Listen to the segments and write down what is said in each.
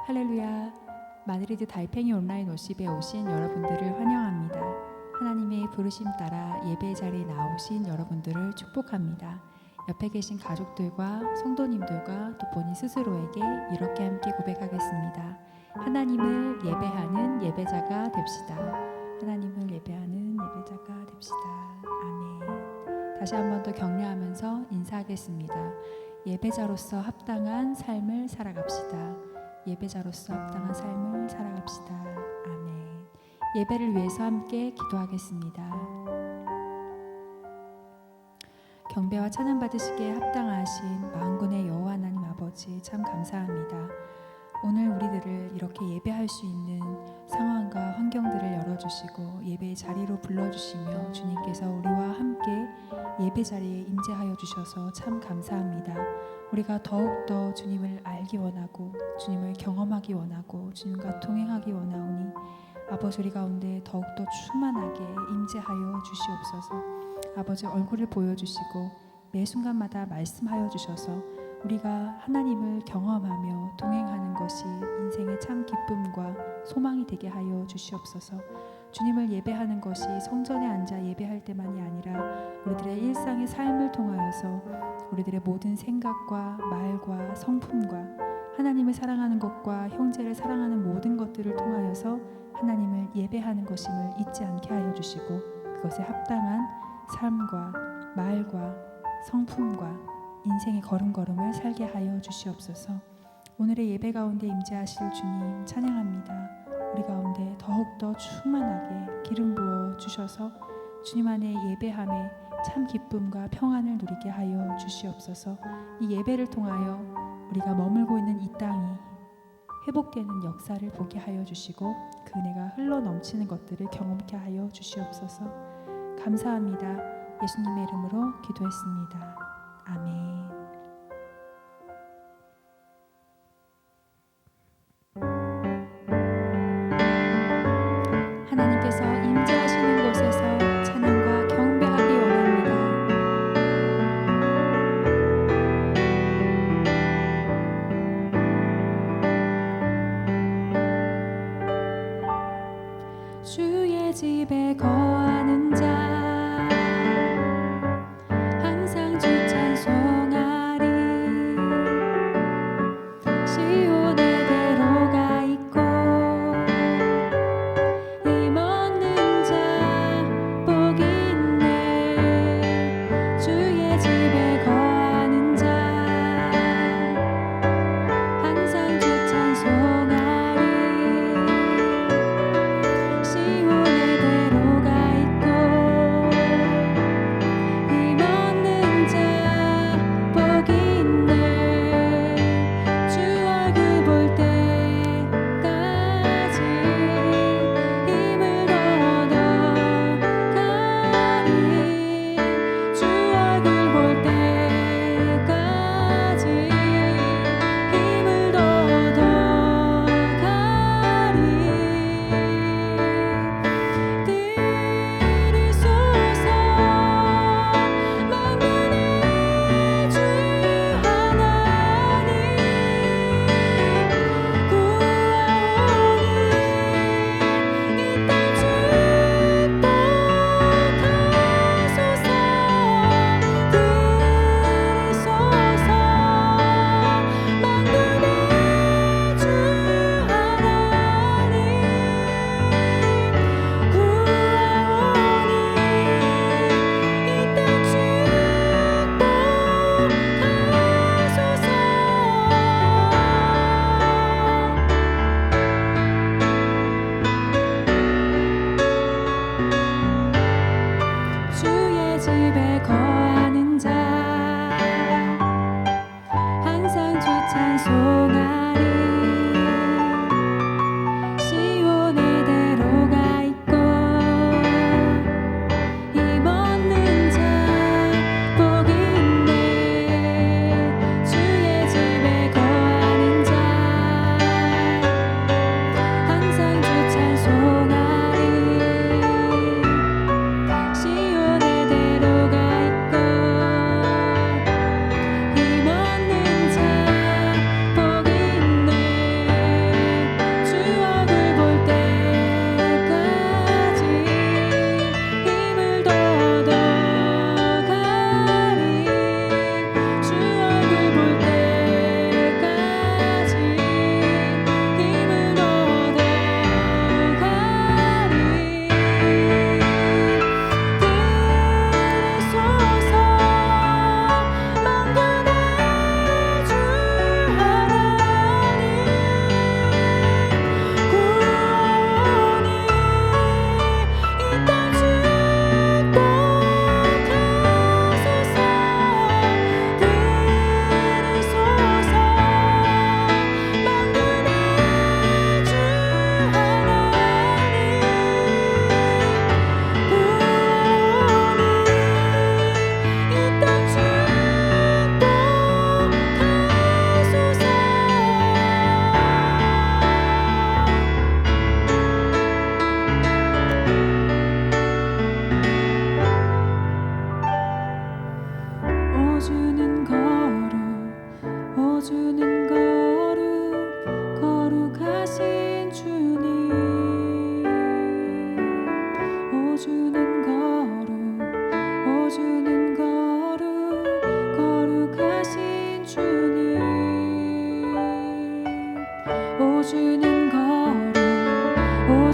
할렐루야. 마드리드 달팽이 온라인 워십에 오신 여러분들을 환영합니다. 하나님의 부르심 따라 예배 자리에 나오신 여러분들을 축복합니다. 옆에 계신 가족들과 성도님들과 또 본인 스스로에게 이렇게 함께 고백하겠습니다. 하나님을 예배하는 예배자가 됩시다. 하나님을 예배하는 예배자가 됩시다. 아멘. 다시 한 번 더 격려하면서 인사하겠습니다. 예배자로서 합당한 삶을 살아갑시다. 예배자로서 합당한 삶을 살아갑시다. 아멘. 예배를 위해서 함께 기도하겠습니다. 경배와 찬양 받으시기에 합당하신 만군의 여호와 하나님 아버지 참 감사합니다. 오늘 우리들을 이렇게 예배할 수 있는 상황과 환경들을 열어주시고 예배의 자리로 불러주시며 주님께서 우리와 함께 예배 자리에 임재하여 주셔서 참 감사합니다. 우리가 더욱더 주님을 알기 원하고 주님을 경험하기 원하고 주님과 동행하기 원하오니 아버지 우리 가운데 더욱더 충만하게 임재하여 주시옵소서. 아버지 얼굴을 보여주시고 매 순간마다 말씀하여 주셔서 우리가 하나님을 경험하며 동행하는 것이 인생의 참 기쁨과 소망이 되게 하여 주시옵소서. 주님을 예배하는 것이 성전에 앉아 예배할 때만이 아니라 우리들의 일상의 삶을 통하여서 우리들의 모든 생각과 말과 성품과 하나님을 사랑하는 것과 형제를 사랑하는 모든 것들을 통하여서 하나님을 예배하는 것임을 잊지 않게 하여 주시고 그것에 합당한 삶과 말과 성품과 인생의 걸음걸음을 살게 하여 주시옵소서. 오늘의 예배 가운데 임재하실 주님 찬양합니다. 우리 가운데 더욱더 충만하게 기름 부어 주셔서 주님 안에 예배함에 참 기쁨과 평안을 누리게 하여 주시옵소서. 이 예배를 통하여 우리가 머물고 있는 이 땅이 회복되는 역사를 보게 하여 주시고 그 은혜가 흘러 넘치는 것들을 경험케 하여 주시옵소서. 감사합니다. 예수님의 이름으로 기도했습니다. 아멘. 하나님께서 임재하시는 곳에서 찬양과 경배하기 원합니다. 주의 집에 거하는 자 항상 주 찬송하리. 시온에 대로가 있고 힘 얻는 자 복 있네. 주의 집에 거하는 자 항상 주 찬송하리. 시온에 대로가 있고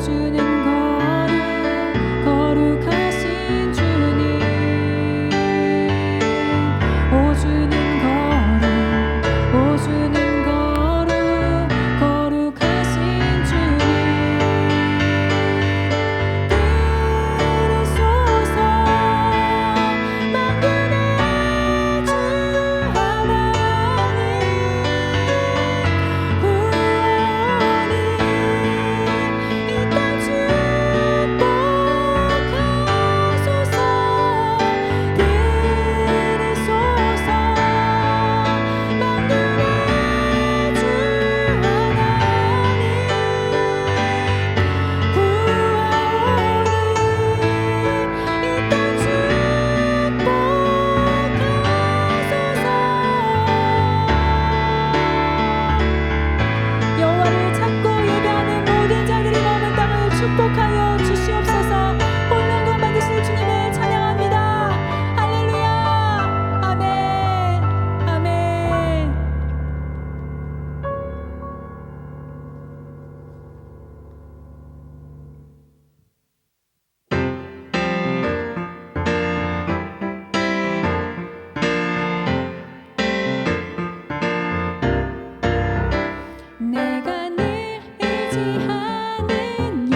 오주는 거룩 거룩하신 주님 오주는 거룩 거룩하신 주님 들으소서 만군의 주 하나님 구원이 이 땅 축복하소서 들으소서 만군의 주 하나님 여호와를 찾고 예배하는 모든 자들이 머문 땅을 축복하여 주시옵소서. 홀로 영광 받으실 주님을 찬양합니다. 할렐루야. 아멘. 아멘. 내가 늘 의지하는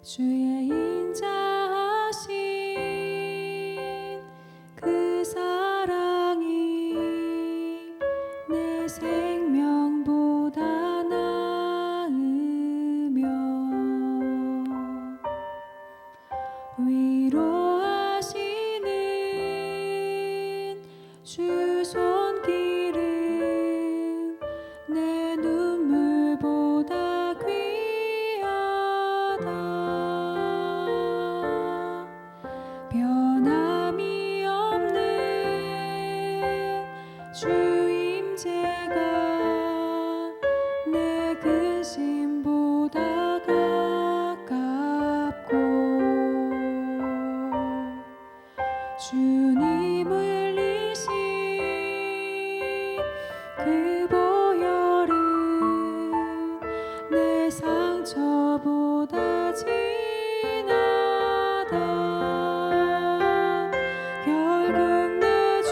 주의 인자하신 그 사랑이 내 생명보다 나으며 위로하시는 주 손길은 내 눈물보다 귀하다. 변함이 없는 주 임재가 내 근심보다 가깝고 주님 흘리신 그 보혈은 내 상처보다 진하다. 결국 내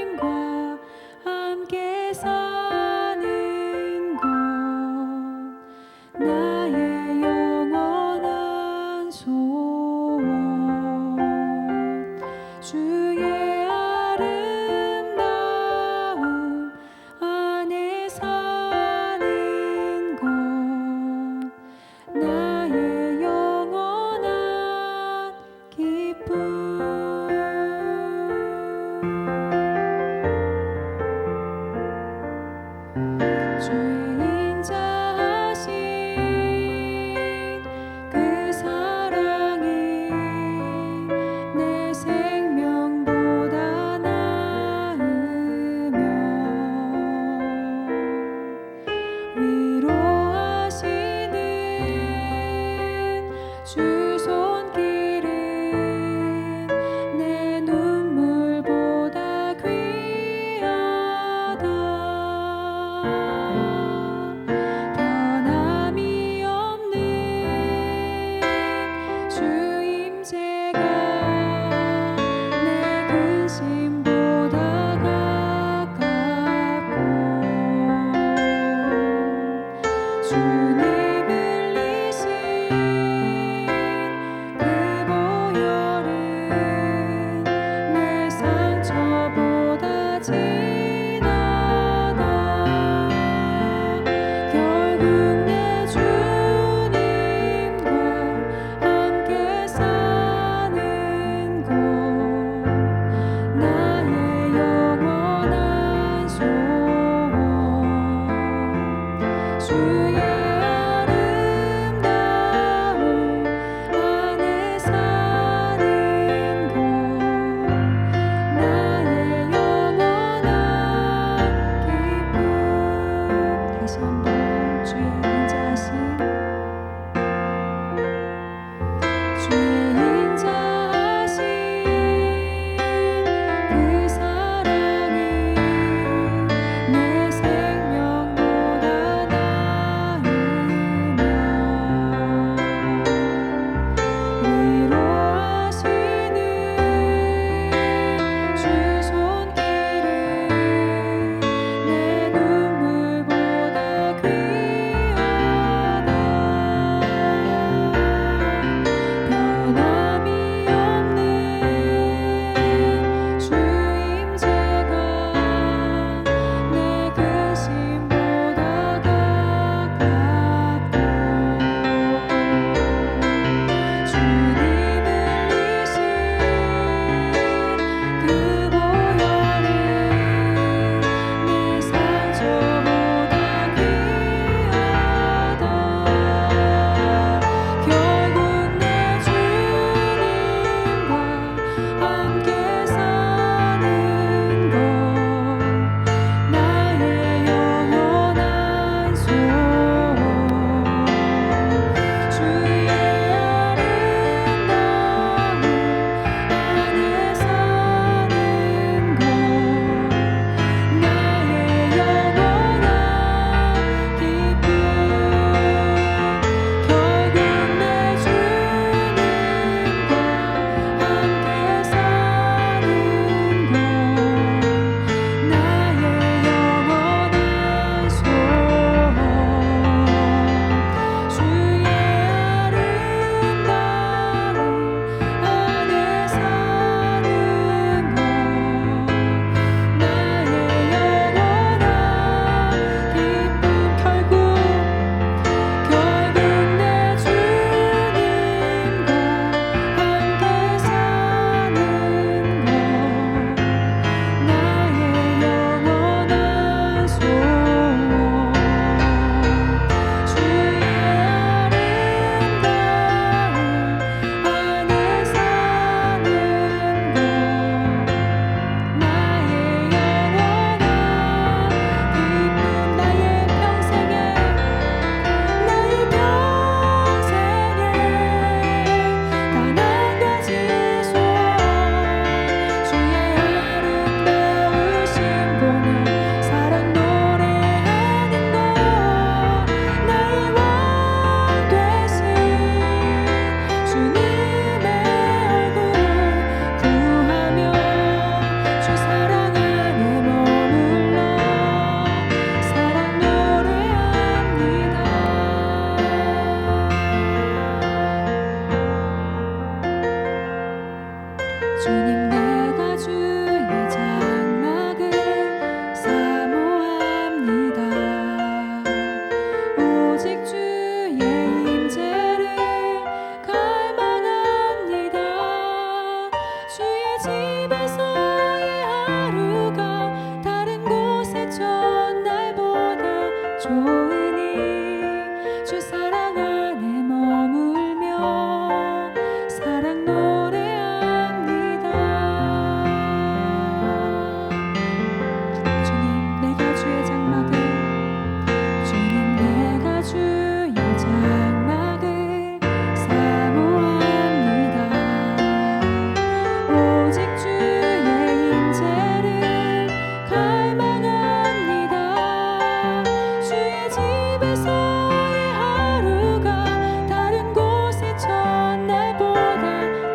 주님과 함께 사는 것 나의 영원한 소원. 주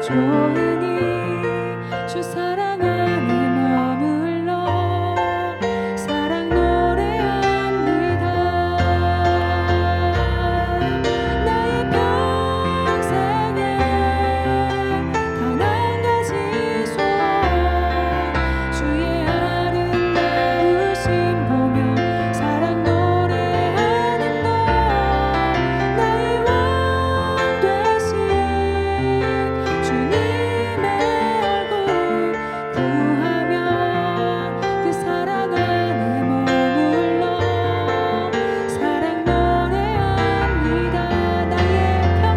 좋으니 주 사랑 안에 머물러 사랑 노래합니다. 나의 평생에 단 한 가지 소원 주의 아름다우심 보며 사랑 노래하는 것 나의 왕 되신 주님의 얼굴 구하며 그 사랑 안에 머물러 사랑 노래합니다.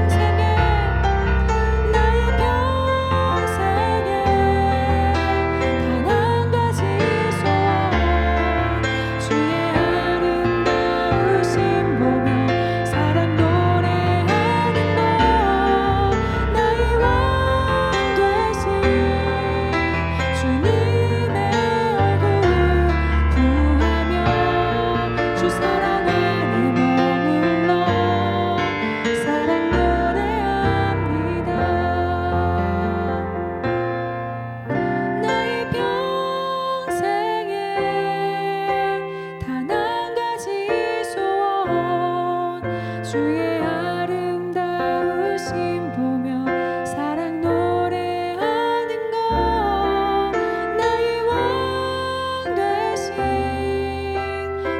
나의 평생에 단 한 가지 소원 주의 아름다우심 보며 사랑 노래하는 것 나의 왕 되신 주님의 얼굴 구하며 주 사랑 안에 머물러 사랑 노래합니다. 나의 평생에 단 한 가지 소원 주의 아름다우심 보며 사랑 노래하는 것 나의 왕 되신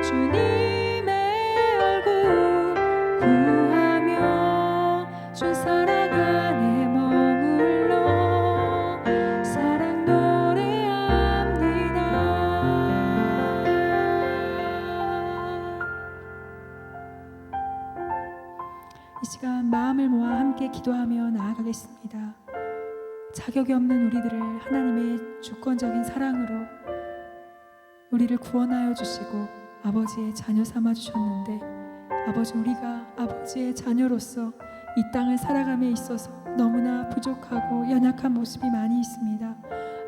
주님의 얼굴 구하며 주 사랑 안에 머물러 사랑 노래합니다. 이 시간 마음을 모아 함께 기도하며 나아가겠습니다. 자격이 없는 우리들을 하나님의 주권적인 사랑으로 우리를 구원하여 주시고 아버지의 자녀 삼아 주셨는데 아버지 우리가 아버지의 자녀로서 이 땅을 살아감에 있어서 너무나 부족하고 연약한 모습이 많이 있습니다.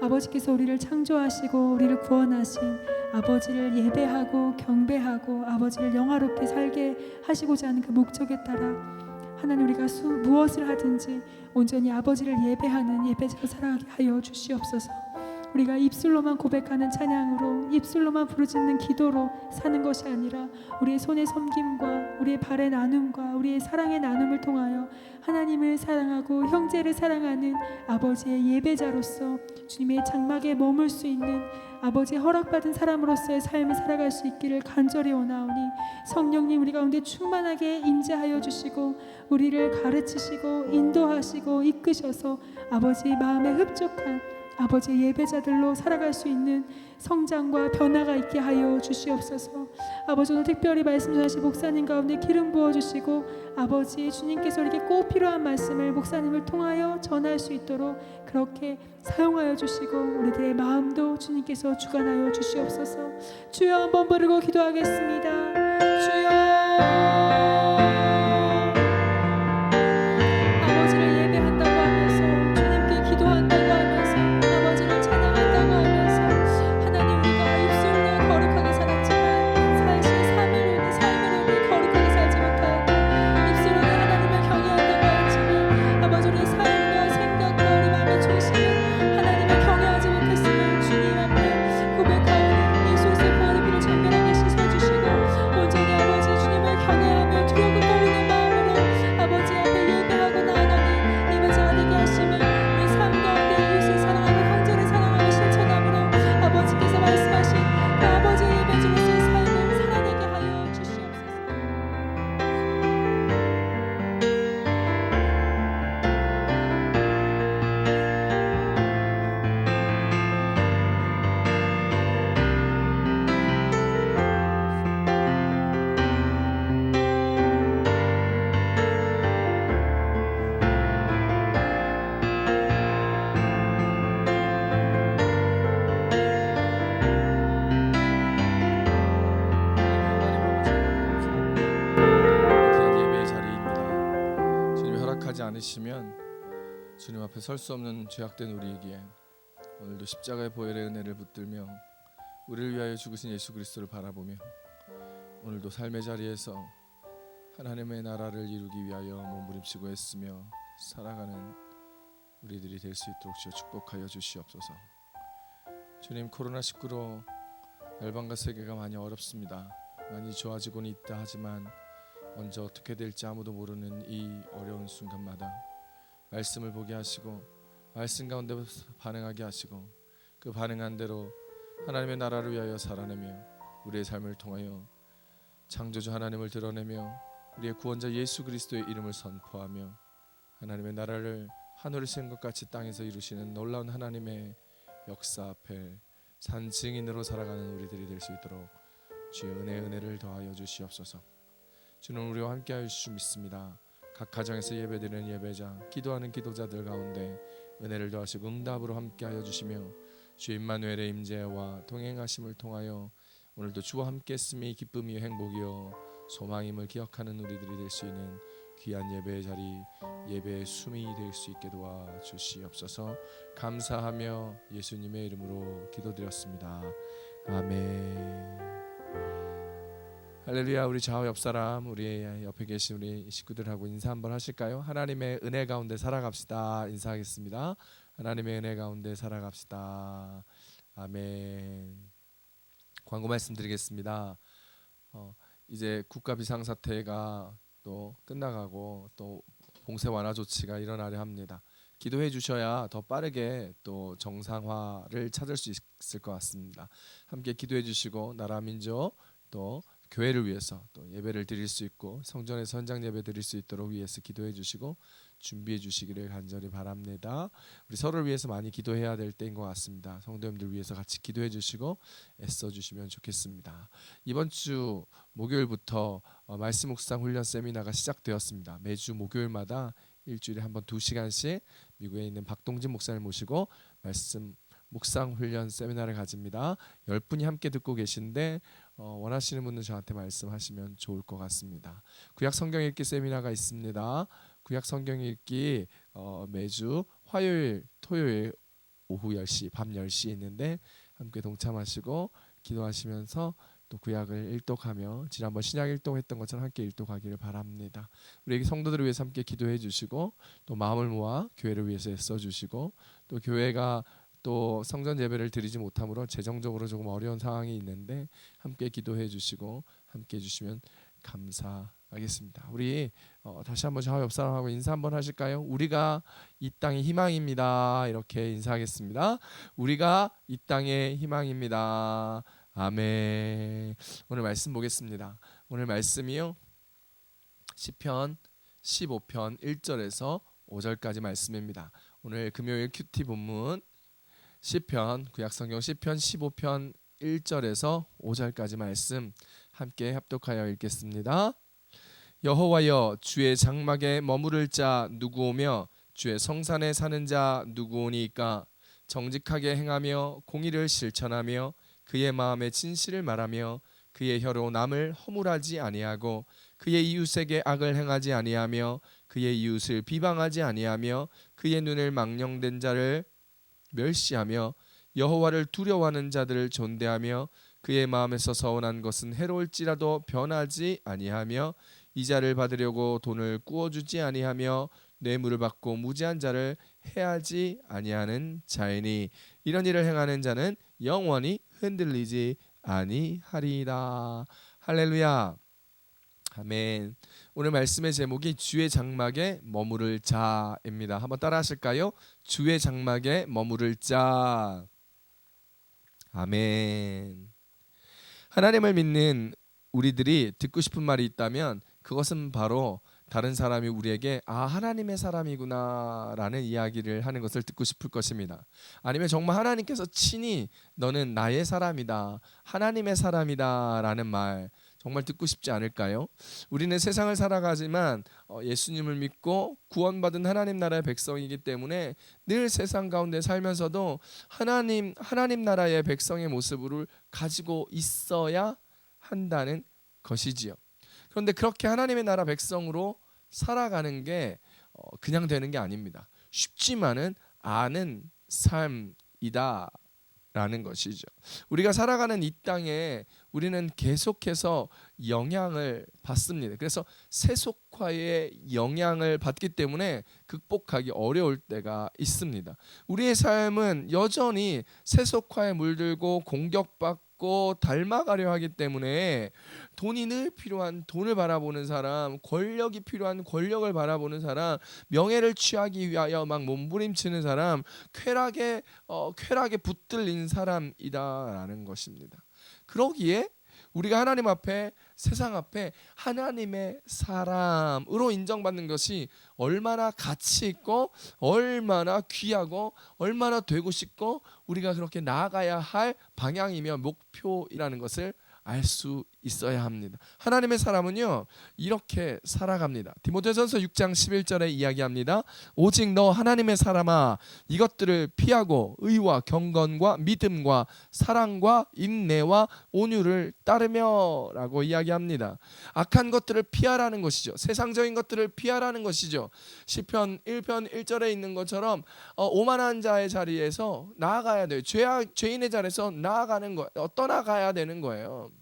아버지께서 우리를 창조하시고 우리를 구원하신 아버지를 예배하고 경배하고 아버지를 영화롭게 살게 하시고자 하는 그 목적에 따라 하나님 우리가 무엇을 하든지 온전히 아버지를 예배하는 예배자로 살아가게 하여 주시옵소서. 우리가 입술로만 고백하는 찬양으로 입술로만 부르짖는 기도로 사는 것이 아니라 우리의 손의 섬김과 우리의 발의 나눔과 우리의 사랑의 나눔을 통하여 하나님을 사랑하고 형제를 사랑하는 아버지의 예배자로서 주님의 장막에 머물 수 있는 아버지의 허락받은 사람으로서의 삶을 살아갈 수 있기를 간절히 원하오니 성령님 우리 가운데 충만하게 임재하여 주시고 우리를 가르치시고 인도하시고 이끄셔서 아버지 마음에 흡족한 아버지의 예배자들로 살아갈 수 있는 성장과 변화가 있게 하여 주시옵소서. 아버지 오늘 특별히 말씀 전하신 목사님 가운데 기름 부어주시고 아버지 주님께서 우리에게 꼭 필요한 말씀을 목사님을 통하여 전할 수 있도록 그렇게 사용하여 주시고 우리들의 마음도 주님께서 주관하여 주시옵소서. 주여 한번 부르고 기도하겠습니다. 주여 않으시면 주님 앞에 설 수 없는 죄악된 우리에게 오늘도 십자가의 보혈의 은혜를 붙들며 우리를 위하여 죽으신 예수 그리스도를 바라보며 오늘도 삶의 자리에서 하나님의 나라를 이루기 위하여 몸부림치고 애쓰며 살아가는 우리 우리들이 될 수 있도록 주여 축복하여 주시옵소서. 주님, 코로나19로 열방과 세계가 많이 어렵습니다. 많이 좋아지고는 있다 하지만 언제 어떻게 될지 아무도 모르는 이 어려운 순간마다 말씀을 보게 하시고 말씀 가운데 반응하게 하시고 그 반응한 대로 하나님의 나라를 위하여 살아내며 우리의 삶을 통하여 창조주 하나님을 드러내며 우리의 구원자 예수 그리스도의 이름을 선포하며 하나님의 나라를 하늘을 세운 것 같이 땅에서 이루시는 놀라운 하나님의 역사 앞에 산 증인으로 살아가는 우리들이 될 수 있도록 주의 은혜를 더하여 주시옵소서. 주는 우리와 함께하여 주실 줄 믿습니다. 각 가정에서 예배드리는 예배자, 기도하는 기도자들 가운데 은혜를 더하시고 응답으로 함께하여 주시며 주 임마누엘의 임재와 동행하심을 통하여 오늘도 주와 함께했음이 기쁨이요 행복이요 소망임을 기억하는 우리들이 될 수 있는 귀한 예배의 자리, 예배의 숨이 될 수 있게 도와 주시옵소서. 감사하며 예수님의 이름으로 기도드렸습니다. 아멘. 할렐루야. 우리 좌우 옆 사람, 우리 옆에 계신 우리 식구들하고 인사 한번 하실까요? 하나님의 은혜 가운데 살아갑시다. 인사하겠습니다. 하나님의 은혜 가운데 살아갑시다. 아멘. 광고 말씀드리겠습니다. 이제 국가 비상사태가 또 끝나가고 또 봉쇄 완화 조치가 일어나려 합니다. 기도해 주셔야 더 빠르게 또 정상화를 찾을 수 있을 것 같습니다. 함께 기도해 주시고 나라 민족 또 교회를 위해서 또 예배를 드릴 수 있고 성전에서 현장 예배 드릴 수 있도록 위해서 기도해 주시고 준비해 주시기를 간절히 바랍니다. 우리 서로를 위해서 많이 기도해야 될 때인 것 같습니다. 성도님들 위해서 같이 기도해 주시고 애써 주시면 좋겠습니다. 이번 주 목요일부터 말씀 묵상 훈련 세미나가 시작되었습니다. 매주 목요일마다 일주일에 한 번 2시간씩 미국에 있는 박동진 목사를 모시고 말씀 묵상 훈련 세미나를 가집니다. 10분이 함께 듣고 계신데 원하시는 분은 저한테 말씀하시면 좋을 것 같습니다. 구약 성경 읽기 세미나가 있습니다. 구약 성경 읽기 매주 화요일, 토요일 오후 10시, 밤 10시에 있는데 함께 동참하시고 기도하시면서 또 구약을 일독하며 지난번 신약 일독했던 것처럼 함께 일독하기를 바랍니다. 우리 성도들을 위해서 함께 기도해 주시고 또 마음을 모아 교회를 위해서 애써 주시고 또 교회가 또 성전 예배를 드리지 못함으로 재정적으로 조금 어려운 상황이 있는데 함께 기도해 주시고 함께 해주시면 감사하겠습니다. 우리 다시 한번 저 옆 사람하고 인사 한번 하실까요? 우리가 이 땅의 희망입니다. 이렇게 인사하겠습니다. 우리가 이 땅의 희망입니다. 아멘. 오늘 말씀 보겠습니다. 오늘 말씀이요 시편 15편 1절에서 5절까지 말씀입니다. 오늘 금요일 큐티 본문 시편 구약성경 시편 15편 1절에서 5절까지 말씀 함께 합독하여 읽겠습니다. 여호와여, 주의 장막에 머무를 자 누구오며 주의 성산에 사는 자 누구오니까? 정직하게 행하며 공의를 실천하며 그의 마음에 진실을 말하며 그의 혀로 남을 허물하지 아니하고 그의 이웃에게 악을 행하지 아니하며 그의 이웃을 비방하지 아니하며 그의 눈을 망령된 자를 멸시하며 여호와를 두려워하는 자들을 존대하며 그의 마음에서 서운한 것은 해로울지라도 변하지 아니하며 이자를 받으려고 돈을 꾸어주지 아니하며 뇌물을 받고 무지한 자를 해하지 아니하는 자이니 이런 일을 행하는 자는 영원히 흔들리지 아니하리이다. 할렐루야. 아멘. 오늘 말씀의 제목이 주의 장막에 머무를 자입니다. 한번 따라 하실까요? 주의 장막에 머무를 자. 아멘. 하나님을 믿는 우리들이 듣고 싶은 말이 있다면 그것은 바로 다른 사람이 우리에게 하나님의 사람이구나 라는 이야기를 하는 것을 듣고 싶을 것입니다. 아니면 정말 하나님께서 친히 너는 나의 사람이다, 하나님의 사람이다 라는 말 정말 듣고 싶지 않을까요? 우리는 세상을 살아가지만 예수님을 믿고 구원받은 하나님 나라의 백성이기 때문에 늘 세상 가운데 살면서도 하나님 나라의 백성의 모습을 가지고 있어야 한다는 것이지요. 그런데 그렇게 하나님의 나라 백성으로 살아가는 게 그냥 되는 게 아닙니다. 쉽지만은 않은 삶이다 라는 것이죠. 우리가 살아가는 이 땅에 우리는 계속해서 영향을 받습니다. 그래서 세속화의 영향을 받기 때문에 극복하기 어려울 때가 있습니다. 우리의 삶은 여전히 세속화에 물들고 공격받고 닮아가려 하기 때문에 돈이 늘 필요한 돈을 바라보는 사람, 권력이 필요한 권력을 바라보는 사람, 명예를 취하기 위하여 막 몸부림치는 사람, 쾌락에 붙들린 사람이다라는 것입니다. 그러기에 우리가 하나님 앞에, 세상 앞에 하나님의 사람으로 인정받는 것이 얼마나 가치 있고 얼마나 귀하고 얼마나 되고 싶고 우리가 그렇게 나아가야 할 방향이며 목표이라는 것을 알 수 있어야 합니다. 하나님의 사람은요 이렇게 살아갑니다. 디모데전서 6장 11절에 이야기합니다. 오직 너 하나님의 사람아 이것들을 피하고 의와 경건과 믿음과 사랑과 인내와 온유를 따르며 라고 이야기합니다. 악한 것들을 피하라는 것이죠. 세상적인 것들을 피하라는 것이죠. 시편 1편 1절에 있는 것처럼 오만한 자의 자리에서 나아가야 돼요. 죄인의 자리에서 나아가는 거, 떠나가야 되는 거예요.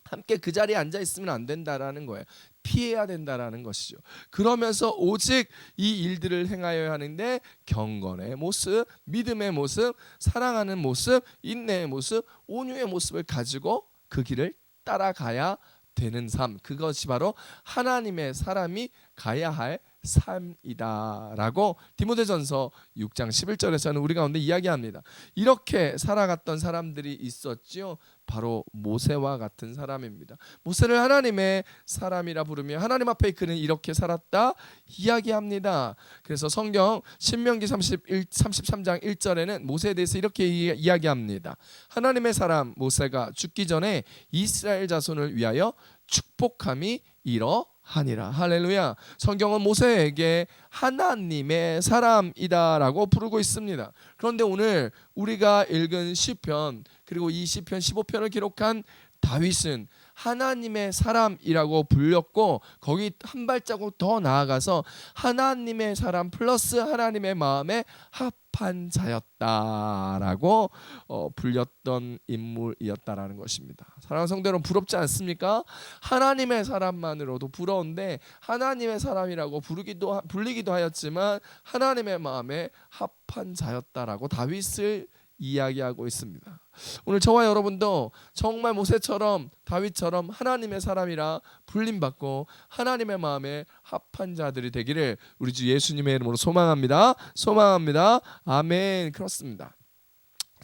함께 그 자리에 앉아 있으면 안 된다라는 거예요. 피해야 된다라는 것이죠. 그러면서 오직 이 일들을 행하여야 하는데 경건의 모습, 믿음의 모습, 사랑하는 모습, 인내의 모습, 온유의 모습을 가지고 그 길을 따라가야 되는 삶, 그것이 바로 하나님의 사람이 가야 할 삶이다라고 디모데전서 6장 11절에서는 우리 가운데 이야기합니다. 이렇게 살아갔던 사람들이 있었지요. 바로 모세와 같은 사람입니다. 모세를 하나님의 사람이라 부르며 하나님 앞에 그는 이렇게 살았다 이야기합니다. 그래서 성경 신명기 33장 1절에는 모세에 대해서 이렇게 이야기합니다. 하나님의 사람 모세가 죽기 전에 이스라엘 자손을 위하여 축복함이 이러하니라. 할렐루야. 성경은 모세에게 하나님의 사람이다라고 부르고 있습니다. 그런데 오늘 우리가 읽은 시편 그리고 이 시편 15편을 기록한 다윗은 하나님의 사람이라고 불렸고 거기 한 발자국 더 나아가서 하나님의 사람 플러스 하나님의 마음에 합한 자였다라고 불렸던 인물이었다라는 것입니다. 사랑하는 성도 여러분, 부럽지 않습니까? 하나님의 사람만으로도 부러운데 하나님의 사람이라고 불리기도 하였지만 하나님의 마음에 합한 자였다라고 다윗을 이야기하고 있습니다. 오늘 저와 여러분도 정말 모세처럼 다윗처럼 하나님의 사람이라 불림받고 하나님의 마음에 합한 자들이 되기를 우리 주 예수님의 이름으로 소망합니다. 소망합니다. 아멘. 그렇습니다.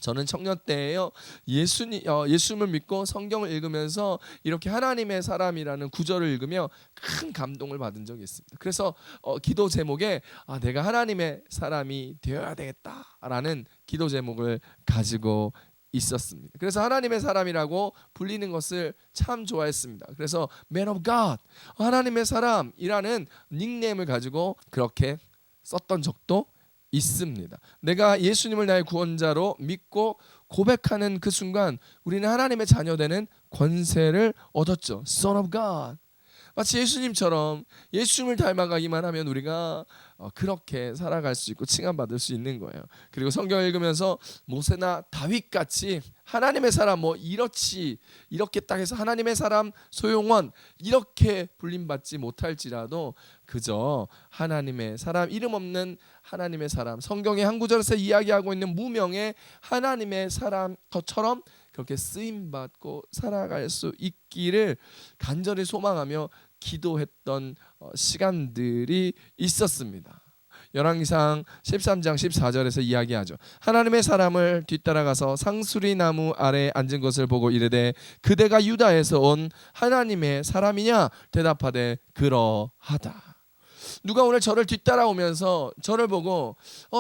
저는 청년 때에요 예수님을 믿고 성경을 읽으면서 이렇게 하나님의 사람이라는 구절을 읽으며 큰 감동을 받은 적이 있습니다. 그래서 기도 제목에 내가 하나님의 사람이 되어야 되겠다라는 기도 제목을 가지고 있었습니다. 그래서 하나님의 사람이라고 불리는 것을 참 좋아했습니다. 그래서 Man of God, 하나님의 사람이라는 닉네임을 가지고 그렇게 썼던 적도 있습니다. 내가 예수님을 나의 구원자로 믿고 고백하는 그 순간 우리는 하나님의 자녀되는 권세를 얻었죠. Son of God. 마치 예수님처럼 예수님을 닮아가기만 하면 우리가 그렇게 살아갈 수 있고 칭함받을 수 있는 거예요. 그리고 성경을 읽으면서 모세나 다윗같이 하나님의 사람 이렇게 딱 해서 하나님의 사람 소용원 이렇게 불림받지 못할지라도 그저 하나님의 사람, 이름 없는 하나님의 사람, 성경의 한 구절에서 이야기하고 있는 무명의 하나님의 사람 것처럼 그렇게 쓰임받고 살아갈 수 있기를 간절히 소망하며 기도했던 시간들이 있었습니다. 열왕기상 13장 14절에서 이야기하죠. 하나님의 사람을 뒤따라가서 상수리 나무 아래에 앉은 것을 보고 이르되 그대가 유다에서 온 하나님의 사람이냐? 대답하되 그러하다. 누가 오늘 저를 뒤따라오면서 저를 보고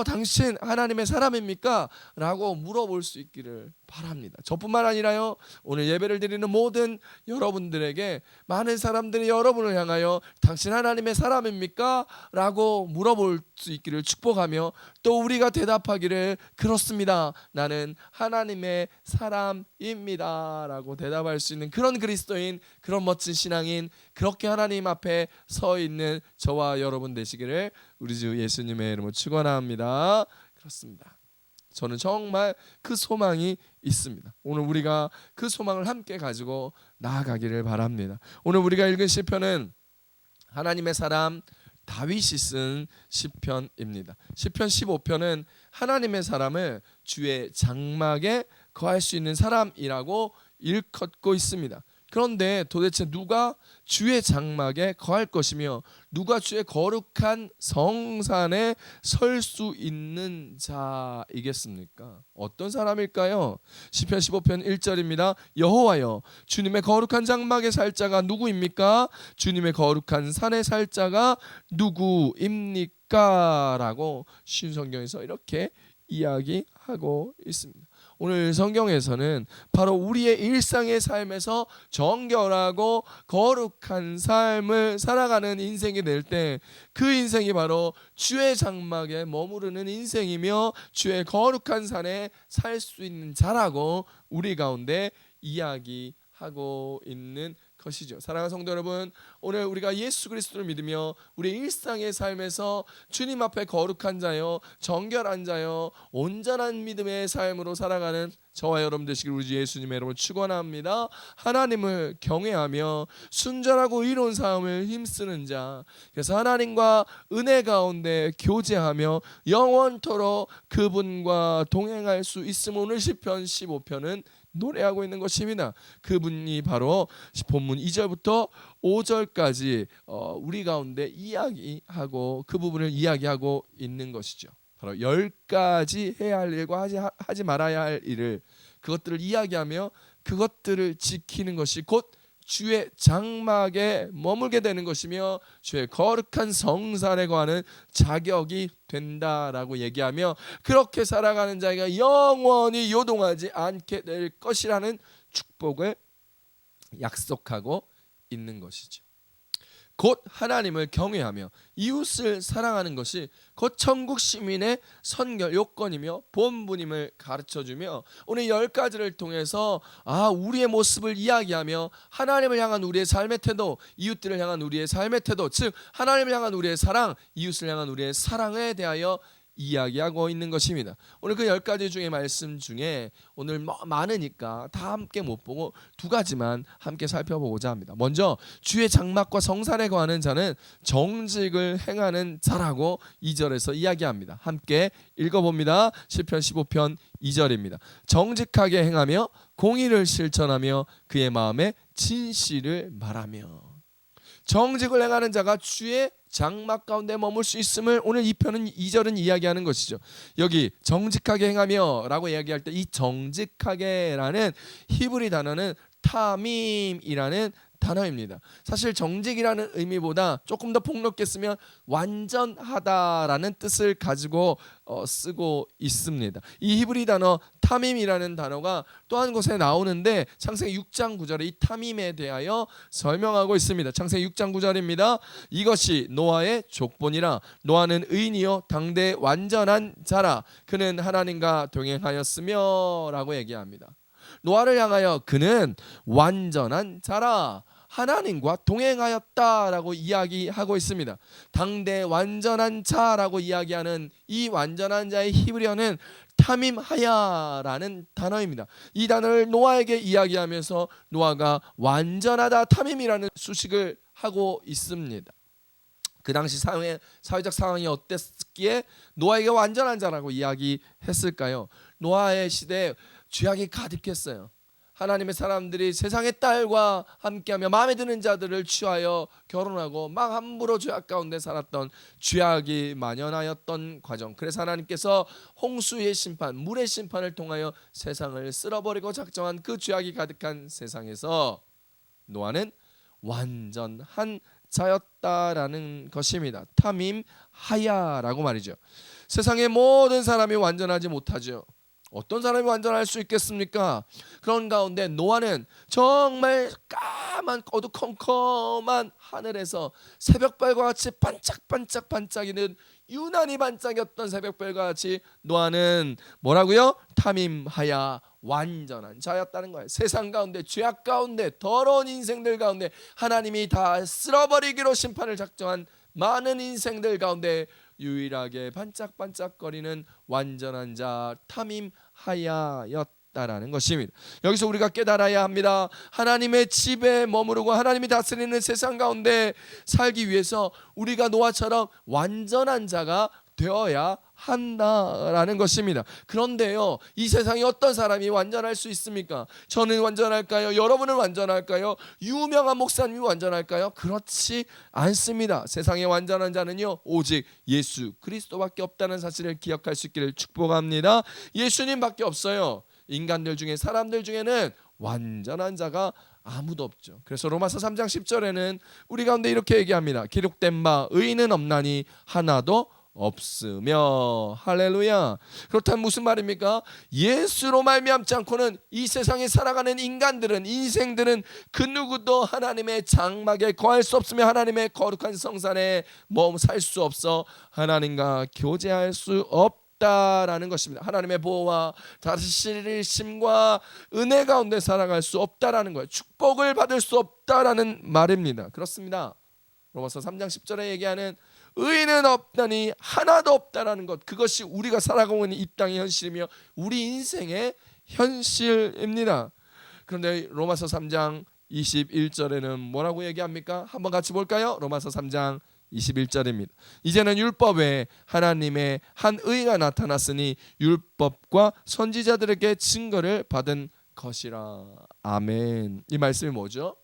당신 하나님의 사람입니까? 라고 물어볼 수 있기를 바랍니다. 저뿐만 아니라요, 오늘 예배를 드리는 모든 여러분들에게 많은 사람들이 여러분을 향하여 당신 하나님의 사람입니까? 라고 물어볼 수 있기를 축복하며 또 우리가 대답하기를 그렇습니다. 나는 하나님의 사람입니다. 라고 대답할 수 있는 그런 그리스도인, 그런 멋진 신앙인, 그렇게 하나님 앞에 서 있는 저와 여러분 되시기를 우리 주 예수님의 이름으로 축원합니다. 그렇습니다. 저는 정말 그 소망이 있습니다. 오늘 우리가 그 소망을 함께 가지고 나아가기를 바랍니다. 오늘 우리가 읽은 시편은 하나님의 사람 다윗이 쓴 시편입니다. 시편 15편은 하나님의 사람을 주의 장막에 거할 수 있는 사람이라고 일컫고 있습니다. 그런데 도대체 누가 주의 장막에 거할 것이며 누가 주의 거룩한 성산에 설 수 있는 자이겠습니까? 어떤 사람일까요? 시편 15편 1절입니다. 여호와여, 주님의 거룩한 장막에 살 자가 누구입니까? 주님의 거룩한 산에 살 자가 누구입니까? 라고 신성경에서 이렇게 이야기하고 있습니다. 오늘 성경에서는 바로 우리의 일상의 삶에서 정결하고 거룩한 삶을 살아가는 인생이 될 때 그 인생이 바로 주의 장막에 머무르는 인생이며 주의 거룩한 산에 살 수 있는 자라고 우리 가운데 이야기하고 있는 것이죠. 사랑하는 성도 여러분, 오늘 우리가 예수 그리스도를 믿으며 우리 일상의 삶에서 주님 앞에 거룩한 자요, 정결한 자요, 온전한 믿음의 삶으로 살아가는 저와 여러분 되시길 우리 예수님의 이름으로 축원합니다. 하나님을 경외하며 순전하고 의로운 삶을 힘쓰는 자, 그래서 하나님과 은혜 가운데 교제하며 영원토록 그분과 동행할 수 있음을 오늘 시편 15편은 노래하고 있는 것입니다. 그분이 바로 본문 2절부터 5절까지 우리 가운데 이야기하고 그 부분을 이야기하고 있는 것이죠. 바로 10가지 해야 할 일과 하지 말아야 할 일을, 그것들을 이야기하며 그것들을 지키는 것이 곧 주의 장막에 머물게 되는 것이며 주의 거룩한 성산에 거하는 자격이 된다라고 얘기하며 그렇게 살아가는 자가 영원히 요동하지 않게 될 것이라는 축복을 약속하고 있는 것이죠. 곧 하나님을 경외하며 이웃을 사랑하는 것이 곧 천국 시민의 선결 요건이며 본분임을 가르쳐주며 오늘 10가지를 통해서 우리의 모습을 이야기하며 하나님을 향한 우리의 삶의 태도, 이웃들을 향한 우리의 삶의 태도, 즉 하나님을 향한 우리의 사랑, 이웃을 향한 우리의 사랑에 대하여 이야기하고 있는 것입니다. 오늘 그 10가지 중에 말씀 중에 오늘 많으니까 다 함께 못 보고 2가지만 함께 살펴보고자 합니다. 먼저 주의 장막과 성산에 거하는 자는 정직을 행하는 자라고 2절에서 이야기합니다. 함께 읽어봅니다. 시편 15편 2절입니다. 정직하게 행하며 공의를 실천하며 그의 마음에 진실을 말하며. 정직을 행하는 자가 주의 장막 가운데 머물 수 있음을 오늘 이 편은 2절은 이야기하는 것이죠. 여기 정직하게 행하며 라고 이야기할 때 이 정직하게라는 히브리 단어는 타밈이라는 단어입니다. 사실 정직이라는 의미보다 조금 더 폭넓게 쓰면 완전하다라는 뜻을 가지고 쓰고 있습니다. 이 히브리 단어 타밈이라는 단어가 또 한 곳에 나오는데 창세기 6장 9절에 이 타밈에 대하여 설명하고 있습니다. 창세기 6장 9절입니다. 이것이 노아의 족본이라. 노아는 의인이요 당대 완전한 자라. 그는 하나님과 동행하였으며 라고 얘기합니다. 노아를 향하여 그는 완전한 자라, 하나님과 동행하였다라고 이야기하고 있습니다. 당대 완전한 자라고 이야기하는 이 완전한 자의 히브리어는 타밈하야라는 단어입니다. 이 단어를 노아에게 이야기하면서 노아가 완전하다, 타밈이라는 수식을 하고 있습니다. 그 당시 사회적 상황이 어땠기에 노아에게 완전한 자라고 이야기했을까요? 노아의 시대에 죄악이 가득했어요. 하나님의 사람들이 세상의 딸과 함께하며 마음에 드는 자들을 취하여 결혼하고 막 함부로 죄악 가운데 살았던 죄악이 만연하였던 과정. 그래서 하나님께서 홍수의 심판, 물의 심판을 통하여 세상을 쓸어버리고 작정한 그 죄악이 가득한 세상에서 노아는 완전한 자였다라는 것입니다. 타밈 하야라고 말이죠. 세상의 모든 사람이 완전하지 못하죠. 어떤 사람이 완전할 수 있겠습니까? 그런 가운데 노아는 정말 까만 어두컴컴한 하늘에서 새벽별과 같이 반짝반짝 반짝이는 유난히 반짝였던 새벽별과 같이 노아는 뭐라고요? 타밈하야 완전한 자였다는 거예요. 세상 가운데 죄악 가운데 더러운 인생들 가운데 하나님이 다 쓸어버리기로 심판을 작정한 많은 인생들 가운데 유일하게 반짝반짝거리는 완전한 자 탐임하야였다라는 것입니다. 여기서 우리가 깨달아야 합니다. 하나님의 집에 머무르고 하나님이 다스리는 세상 가운데 살기 위해서 우리가 노아처럼 완전한 자가 되어야 한다라는 것입니다. 그런데요, 이 세상에 어떤 사람이 완전할 수 있습니까? 저는 완전할까요? 여러분은 완전할까요? 유명한 목사님이 완전할까요? 그렇지 않습니다. 세상에 완전한 자는요, 오직 예수 그리스도밖에 없다는 사실을 기억할 수 있기를 축복합니다. 예수님밖에 없어요. 인간들 중에, 사람들 중에는 완전한 자가 아무도 없죠. 그래서 로마서 3장 10절에는 우리 가운데 이렇게 얘기합니다. 기록된 바 의인은 없나니 하나도 없으며. 할렐루야. 그렇다면 무슨 말입니까? 예수로 말미암지 않고는 이 세상에 살아가는 인간들은, 인생들은 그 누구도 하나님의 장막에 거할 수 없으며 하나님의 거룩한 성산에 살 수 없어 하나님과 교제할 수 없다라는 것입니다. 하나님의 보호와 다스리심과 은혜 가운데 살아갈 수 없다라는 거예요. 축복을 받을 수 없다라는 말입니다. 그렇습니다. 로마서 3장 10절에 얘기하는 의인은 없다니 하나도 없다라는 것, 그것이 우리가 살아가고 있는 이 땅의 현실이며 우리 인생의 현실입니다. 그런데 로마서 3장 21절에는 뭐라고 얘기합니까? 한번 같이 볼까요? 로마서 3장 21절입니다. 이제는 율법 외에 하나님의 한 의가 나타났으니 율법과 선지자들에게 증거를 받은 것이라. 아멘. 이 말씀이 뭐죠?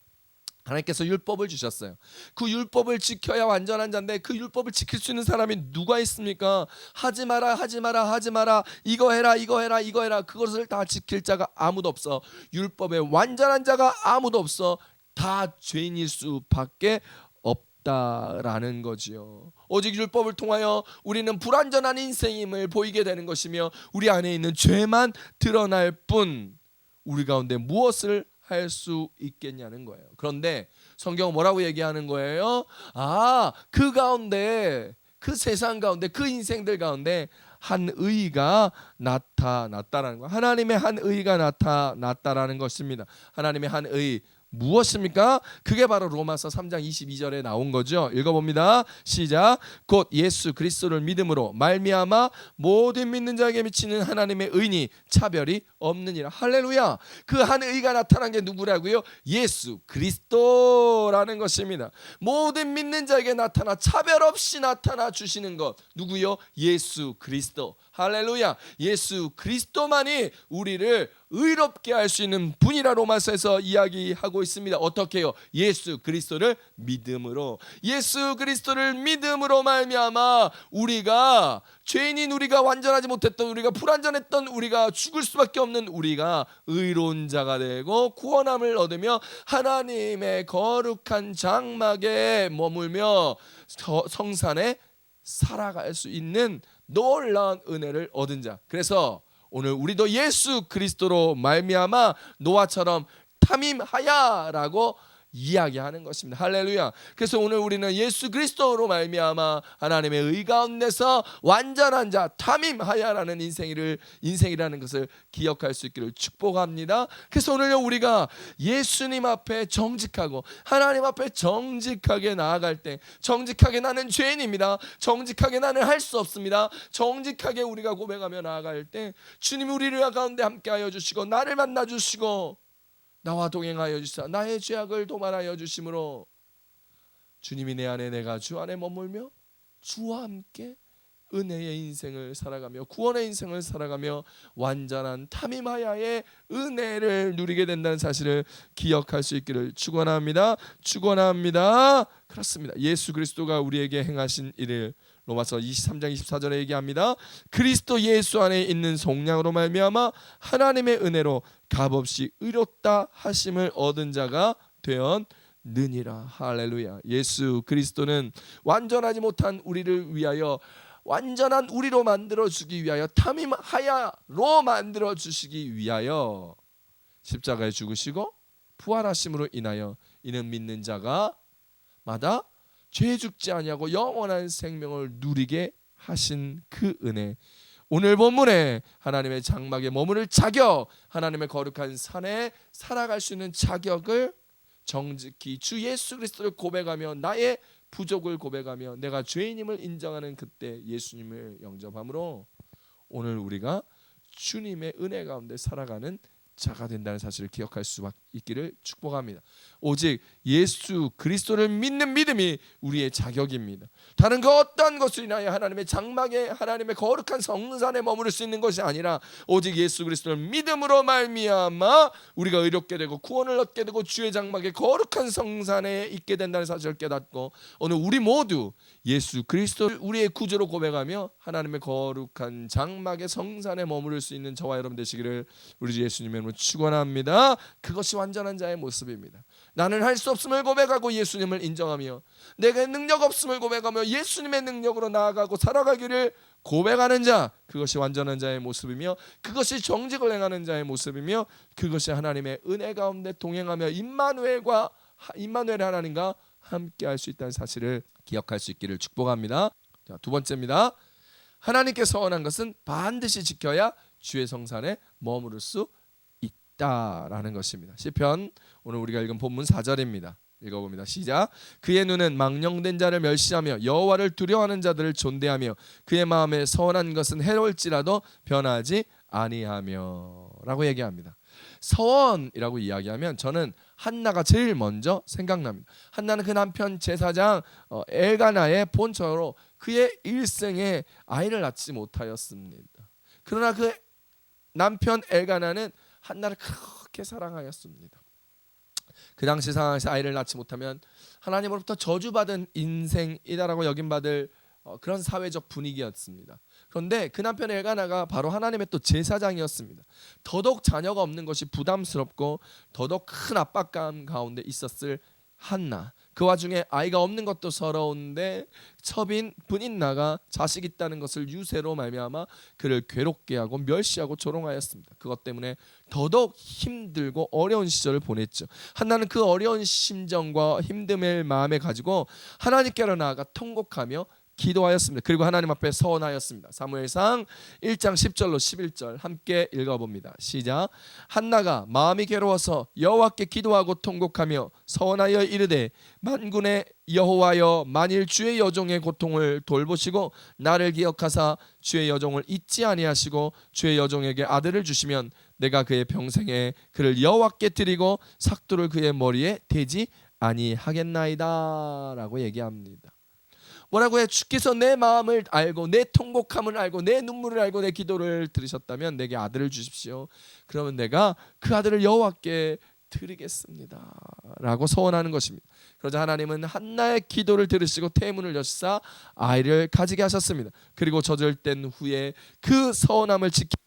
하나님께서 율법을 주셨어요. 그 율법을 지켜야 완전한 자인데 그 율법을 지킬 수 있는 사람이 누가 있습니까? 하지 마라, 하지 마라, 하지 마라, 이거 해라, 이거 해라, 이거 해라. 그것을 다 지킬 자가 아무도 없어. 율법에 완전한 자가 아무도 없어. 다 죄인일 수밖에 없다라는 거지요. 오직 율법을 통하여 우리는 불완전한 인생임을 보이게 되는 것이며 우리 안에 있는 죄만 드러날 뿐 우리 가운데 무엇을 할 수 있겠냐는 거예요. 그런데 성경은 뭐라고 얘기하는 거예요? 그 가운데, 그 세상 가운데, 그 인생들 가운데 한 의가 나타났다라는 거. 하나님의 한 의가 나타났다라는 것입니다. 하나님의 한 의 무엇입니까? 그게 바로 로마서 3장 22절에 나온 거죠. 읽어봅니다. 시작. 곧 예수 그리스도를 믿음으로 말미암아 모든 믿는 자에게 미치는 하나님의 의니 차별이 없느니라. 할렐루야. 그 한 의가 나타난 게 누구라고요? 예수 그리스도라는 것입니다. 모든 믿는 자에게 나타나 차별 없이 나타나 주시는 것 누구요? 예수 그리스도. 할렐루야. 예수 그리스도만이 우리를 의롭게 할 수 있는 분이라 로마서에서 이야기하고 있습니다. 어떻게요? 예수 그리스도를 믿음으로. 예수 그리스도를 믿음으로 말미암아 우리가 죄인인 우리가 완전하지 못했던 우리가 불완전했던 우리가 죽을 수밖에 없는 우리가 의로운 자가 되고 구원함을 얻으며 하나님의 거룩한 장막에 머물며 성산에 살아갈 수 있는 놀라운 은혜를 얻은 자. 그래서 오늘 우리도 예수 그리스도로 말미암아 노아처럼 탐임하야라고 이야기하는 것입니다. 할렐루야. 그래서 오늘 우리는 예수 그리스도로 말미암아 하나님의 의 가운데서 완전한 자 탐임하야라는 인생이라는 것을 기억할 수 있기를 축복합니다. 그래서 오늘요 우리가 예수님 앞에 정직하고 하나님 앞에 정직하게 나아갈 때, 정직하게 나는 죄인입니다, 정직하게 나는 할 수 없습니다, 정직하게 우리가 고백하며 나아갈 때 주님이 우리를 가운데 함께하여 주시고 나를 만나 주시고 나와 동행하여 주시사 나의 죄악을 도말하여 주심으로 주님이 내 안에 내가 주 안에 머물며 주와 함께 은혜의 인생을 살아가며 구원의 인생을 살아가며 완전한 탐임하야의 은혜를 누리게 된다는 사실을 기억할 수 있기를 축원합니다. 축원합니다. 그렇습니다. 예수 그리스도가 우리에게 행하신 일을 로마서 23장 24절에 얘기합니다. 그리스도 예수 안에 있는 속량으로 말미암아 하나님의 은혜로 값없이 의롭다 하심을 얻은 자가 되었느니라. 할렐루야. 예수 그리스도는 완전하지 못한 우리를 위하여 완전한 우리로 만들어주기 위하여 탐임하야로 만들어주시기 위하여 십자가에 죽으시고 부활하심으로 인하여 이는 믿는 자가 마다 죄 죽지 아니하고 영원한 생명을 누리게 하신 그 은혜, 오늘 본문에 하나님의 장막에 머무를 자격, 하나님의 거룩한 산에 살아갈 수 있는 자격을 정직히 주 예수 그리스도를 고백하며 나의 부족을 고백하며 내가 죄인임을 인정하는 그때 예수님을 영접함으로 오늘 우리가 주님의 은혜 가운데 살아가는 자가 된다는 사실을 기억할 수 있기를 축복합니다. 오직 예수 그리스도를 믿는 믿음이 우리의 자격입니다. 다른 그 어떤 것을 인하여 하나님의 장막에 하나님의 거룩한 성산에 머무를 수 있는 것이 아니라 오직 예수 그리스도를 믿음으로 말미암아 우리가 의롭게 되고 구원을 얻게 되고 주의 장막에 거룩한 성산에 있게 된다는 사실을 깨닫고 오늘 우리 모두 예수 그리스도를 우리의 구주로 고백하며 하나님의 거룩한 장막의 성산에 머무를 수 있는 저와 여러분 되시기를 우리 주 예수님의 이름으로 축원합니다. 그것이 완전한 자의 모습입니다. 나는 할 수 없음을 고백하고 예수님을 인정하며 내가 능력 없음을 고백하며 예수님의 능력으로 나아가고 살아가기를 고백하는 자, 그것이 완전한 자의 모습이며 그것이 정직을 행하는 자의 모습이며 그것이 하나님의 은혜 가운데 동행하며 임마누엘 하나님과 함께 할 수 있다는 사실을 기억할 수 있기를 축복합니다. 자, 두 번째입니다. 하나님께 서원한 것은 반드시 지켜야 주의 성산에 머무를 수 있다라는 것입니다. 시편 오늘 우리가 읽은 본문 4절입니다. 읽어봅니다. 시작. 그의 눈은 망령된 자를 멸시하며 여호와를 두려워하는 자들을 존대하며 그의 마음에 서원한 것은 해로울지라도 변하지 아니하며 라고 얘기합니다. 서원이라고 이야기하면 저는 한나가 제일 먼저 생각납니다. 한나는 그 남편 제사장 엘가나의 본처로 그의 일생에 아이를 낳지 못하였습니다. 그러나 그 남편 엘가나는 한나를 그렇게 사랑하였습니다. 그 당시 상황에서 아이를 낳지 못하면 하나님으로부터 저주받은 인생이다라고 여김받을 그런 사회적 분위기였습니다. 그런데 그 남편 엘가나가 바로 하나님의 또 제사장이었습니다. 더더욱 자녀가 없는 것이 부담스럽고 더더욱 큰 압박감 가운데 있었을 한나. 그 와중에 아이가 없는 것도 서러운데 첩인 분인나가 자식 있다는 것을 유세로 말미암아 그를 괴롭게 하고 멸시하고 조롱하였습니다. 그것 때문에 더더욱 힘들고 어려운 시절을 보냈죠. 한나는 그 어려운 심정과 힘듦을 마음에 가지고 하나님께로 나아가 통곡하며 기도하였습니다. 그리고 하나님 앞에 서원하였습니다. 사무엘상 1장 10절로 11절 함께 읽어봅니다. 시작. 한나가 마음이 괴로워서 여호와께 기도하고 통곡하며 서원하여 이르되 만군의 여호와여 만일 주의 여종의 고통을 돌보시고 나를 기억하사 주의 여종을 잊지 아니하시고 주의 여종에게 아들을 주시면 내가 그의 평생에 그를 여호와께 드리고 삭도를 그의 머리에 대지 아니하겠나이다 라고 얘기합니다. 뭐라고 해? 주께서 내 마음을 알고 내 통곡함을 알고 내 눈물을 알고 내 기도를 들으셨다면 내게 아들을 주십시오. 그러면 내가 그 아들을 여호와께 드리겠습니다 라고 서원하는 것입니다. 그러자 하나님은 한나의 기도를 들으시고 태문을 여시사 아이를 가지게 하셨습니다. 그리고 저절된 후에 그 서원함을 지키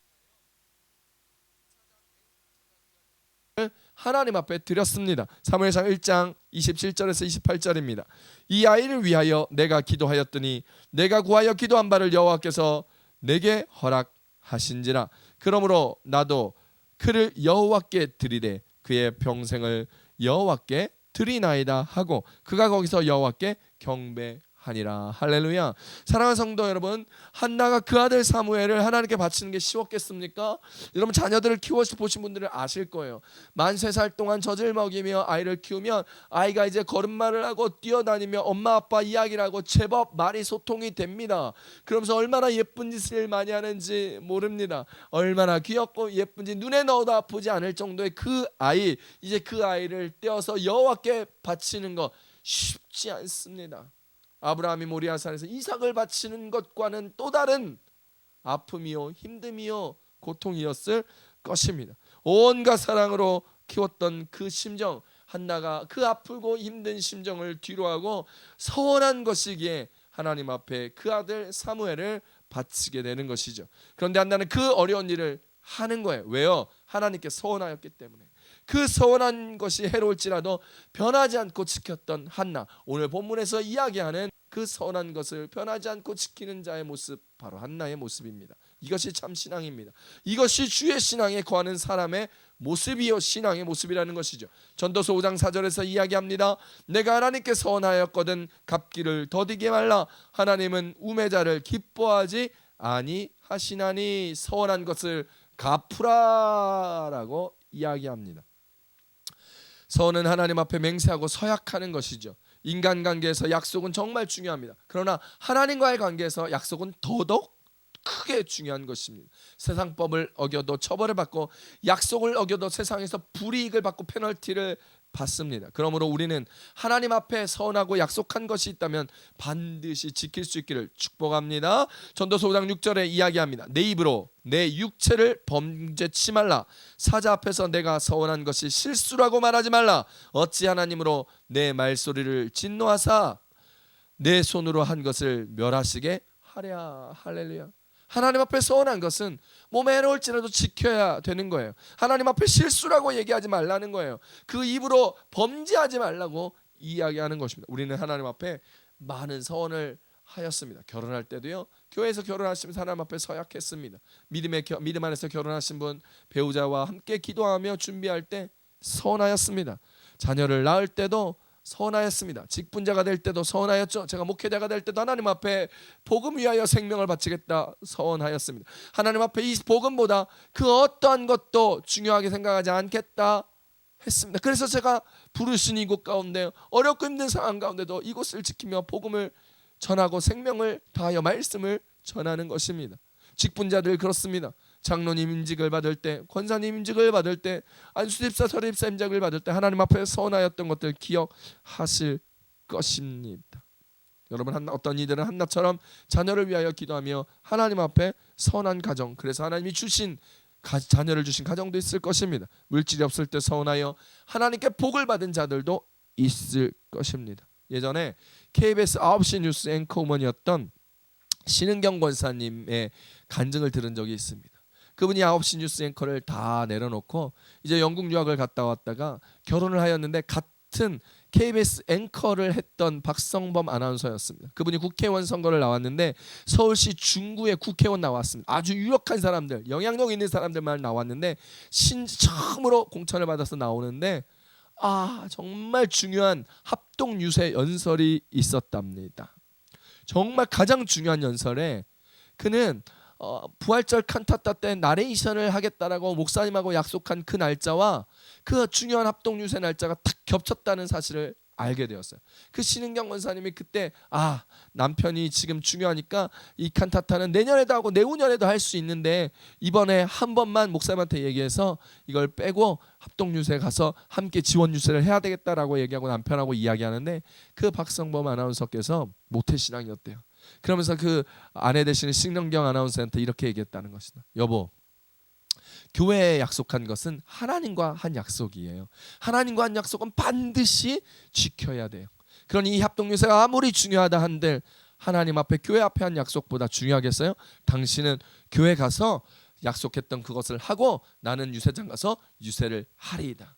하나님 앞에 드렸습니다. 사무엘상 1장 27절에서 28절입니다. 이 아이를 위하여 내가 기도하였더니 내가 구하여 기도한 바를 여호와께서 내게 허락하신지라. 그러므로 나도 그를 여호와께 드리되 그의 평생을 여호와께 드리나이다 하고 그가 거기서 여호와께 경배하니라. 할렐루야. 사랑하는 성도 여러분, 한나가 그 아들 사무엘을 하나님께 바치는 게 쉬웠겠습니까? 여러분 자녀들을 키워보신 분들은 아실 거예요. 만 3살 동안 젖을 먹이며 아이를 키우면 아이가 이제 걸음마를 하고 뛰어다니며 엄마 아빠 이야기를 하고 제법 말이 소통이 됩니다. 그러면서 얼마나 예쁜 짓을 많이 하는지 모릅니다. 얼마나 귀엽고 예쁜지 눈에 넣어도 아프지 않을 정도의 그 아이, 이제 그 아이를 떼어서 여호와께 바치는 거 쉽지 않습니다. 아브라함이 모리아산에서 이삭을 바치는 것과는 또 다른 아픔이요 힘듦이요 고통이었을 것입니다. 온갖 사랑으로 키웠던 그 심정, 한나가 그 아프고 힘든 심정을 뒤로하고 서원한 것이기에 하나님 앞에 그 아들 사무엘을 바치게 되는 것이죠. 그런데 한나는 그 어려운 일을 하는 거예요. 왜요? 하나님께 서원하였기 때문에. 그 서원한 것이 해로울지라도 변하지 않고 지켰던 한나. 오늘 본문에서 이야기하는 그 서원한 것을 변하지 않고 지키는 자의 모습, 바로 한나의 모습입니다. 이것이 참 신앙입니다. 이것이 주의 신앙에 거하는 사람의 모습이요 신앙의 모습이라는 것이죠. 전도서 5장 4절에서 이야기합니다. 내가 하나님께 서원하였거든 갚기를 더디게 말라. 하나님은 우매자를 기뻐하지 아니하시나니. 서원한 것을 갚으라라고 이야기합니다. 서원은 하나님 앞에 맹세하고 서약하는 것이죠. 인간관계에서 약속은 정말 중요합니다. 그러나 하나님과의 관계에서 약속은 더더욱 크게 중요한 것입니다. 세상법을 어겨도 처벌을 받고 약속을 어겨도 세상에서 불이익을 받고 페널티를 받습니다. 그러므로 우리는 하나님 앞에 서원하고 약속한 것이 있다면 반드시 지킬 수 있기를 축복합니다. 전도서 5장 6절에 이야기합니다. 내 입으로 내 육체를 범죄치 말라. 사자 앞에서 내가 서원한 것이 실수라고 말하지 말라. 어찌 하나님으로 내 말소리를 진노하사 내 손으로 한 것을 멸하시게 하랴. 할렐루야. 하나님 앞에 서원한 것은 몸에 해로울지라도 지켜야 되는 거예요. 하나님 앞에 실수라고 얘기하지 말라는 거예요. 그 입으로 범죄하지 말라고 이야기하는 것입니다. 우리는 하나님 앞에 많은 서원을 하였습니다. 결혼할 때도요, 교회에서 결혼하시면서 하나님 앞에 서약했습니다. 믿음 안에서 결혼하신 분, 배우자와 함께 기도하며 준비할 때 서원하였습니다. 자녀를 낳을 때도 서원하였습니다. 직분자가 될 때도 서원하였죠. 제가 목회자가 될 때도 하나님 앞에 복음 위하여 생명을 바치겠다 서원하였습니다. 하나님 앞에 이 복음보다 그 어떠한 것도 중요하게 생각하지 않겠다 했습니다. 그래서 제가 부르신 이곳 가운데 어렵고 힘든 상황 가운데도 이곳을 지키며 복음을 전하고 생명을 다하여 말씀을 전하는 것입니다. 직분자들 그렇습니다. 장로님 임직을 받을 때, 권사님 임직을 받을 때, 안수집사, 서립사 임직을 받을 때 하나님 앞에 서원하였던 것들 기억하실 것입니다. 여러분, 어떤 이들은 한나처럼 자녀를 위하여 기도하며 하나님 앞에 서원한 가정, 그래서 하나님이 주신 자녀를 주신 가정도 있을 것입니다. 물질이 없을 때 서원하여 하나님께 복을 받은 자들도 있을 것입니다. 예전에 KBS 9시 뉴스 앵커우먼이었던 신은경 권사님의 간증을 들은 적이 있습니다. 그분이 9시 뉴스 앵커를 다 내려놓고 이제 영국 유학을 갔다 왔다가 결혼을 하였는데 같은 KBS 앵커를 했던 박성범 아나운서였습니다. 그분이 국회의원 선거를 나왔는데 서울시 중구의 국회의원 나왔습니다. 아주 유력한 사람들, 영향력 있는 사람들만 나왔는데 처음으로 공천을 받아서 나오는데 정말 중요한 합동 유세 연설이 있었답니다. 정말 가장 중요한 연설에 그는 부활절 칸타타 때 나레이션을 하겠다라고 목사님하고 약속한 그 날짜와 그 중요한 합동 유세 날짜가 딱 겹쳤다는 사실을 알게 되었어요. 그 신은경 권사님이 그때 남편이 지금 중요하니까 이 칸타타는 내년에도 하고 내후년에도 할 수 있는데 이번에 한 번만 목사님한테 얘기해서 이걸 빼고 합동 유세 가서 함께 지원 유세를 해야 되겠다라고 얘기하고 남편하고 이야기하는데 그 박성범 아나운서께서 모태신앙이었대요. 그러면서 그 아내 되시는 신은경 아나운서한테 이렇게 얘기했다는 것이다. 여보, 교회에 약속한 것은 하나님과 한 약속이에요. 하나님과 한 약속은 반드시 지켜야 돼요. 그러니 이 합동유세가 아무리 중요하다 한들 하나님 앞에 교회 앞에 한 약속보다 중요하겠어요? 당신은 교회 가서 약속했던 그것을 하고 나는 유세장 가서 유세를 하리이다.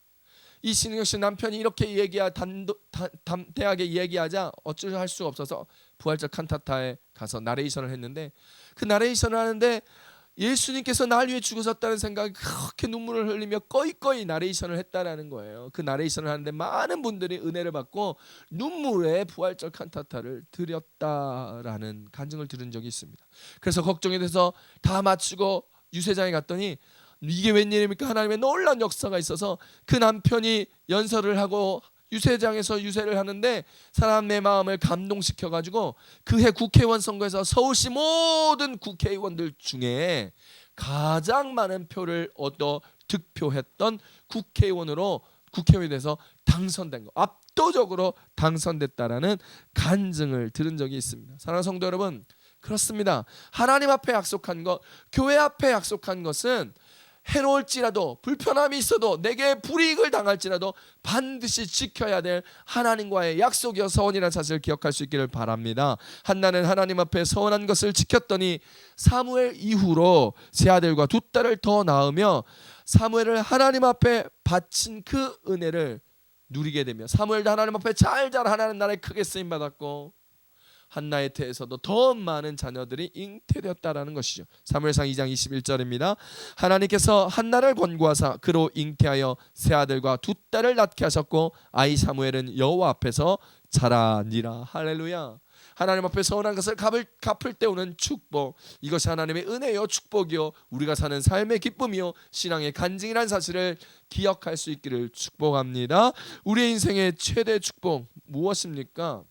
이 신은경 씨 남편이 이렇게 담대하게 얘기하자 어쩔 할 수 없어서 부활절 칸타타에 가서 나레이션을 했는데 그 나레이션을 하는데 예수님께서 날 위해 죽으셨다는 생각이 그렇게 눈물을 흘리며 꺼이꺼이 나레이션을 했다라는 거예요. 그 나레이션을 하는데 많은 분들이 은혜를 받고 눈물의 부활절 칸타타를 드렸다라는 간증을 들은 적이 있습니다. 그래서 걱정이 돼서 다 마치고 유세장에 갔더니 이게 웬일입니까? 하나님의 놀라운 역사가 있어서 그 남편이 연설을 하고 유세장에서 유세를 하는데 사람의 마음을 감동시켜가지고 그해 국회의원 선거에서 서울시 모든 국회의원들 중에 가장 많은 표를 얻어 득표했던 국회의원이 돼서 당선된 거, 압도적으로 당선됐다라는 간증을 들은 적이 있습니다. 사랑하는 성도 여러분, 그렇습니다. 하나님 앞에 약속한 것, 교회 앞에 약속한 것은 해로울지라도 불편함이 있어도 내게 불이익을 당할지라도 반드시 지켜야 될 하나님과의 약속이어 서원이라는 사실을 기억할 수 있기를 바랍니다. 한나는 하나님 앞에 서원한 것을 지켰더니 사무엘 이후로 세 아들과 두 딸을 더 낳으며 사무엘을 하나님 앞에 바친 그 은혜를 누리게 되며 사무엘도 하나님 앞에 잘 자라나는 날에 크게 쓰임받았고 한나의 태에서도 더 많은 자녀들이 잉태되었다라는 것이죠. 사무엘상 2장 21절입니다. 하나님께서 한나를 권고하사 그로 잉태하여 세 아들과 두 딸을 낳게 하셨고 아이 사무엘은 여호와 앞에서 자라니라. 할렐루야. 하나님 앞에 선한 것을 갚을 때 오는 축복, 이것이 하나님의 은혜요 축복이요 우리가 사는 삶의 기쁨이요 신앙의 간증이라는 사실을 기억할 수 있기를 축복합니다. 우리의 인생의 최대 축복 무엇입니까?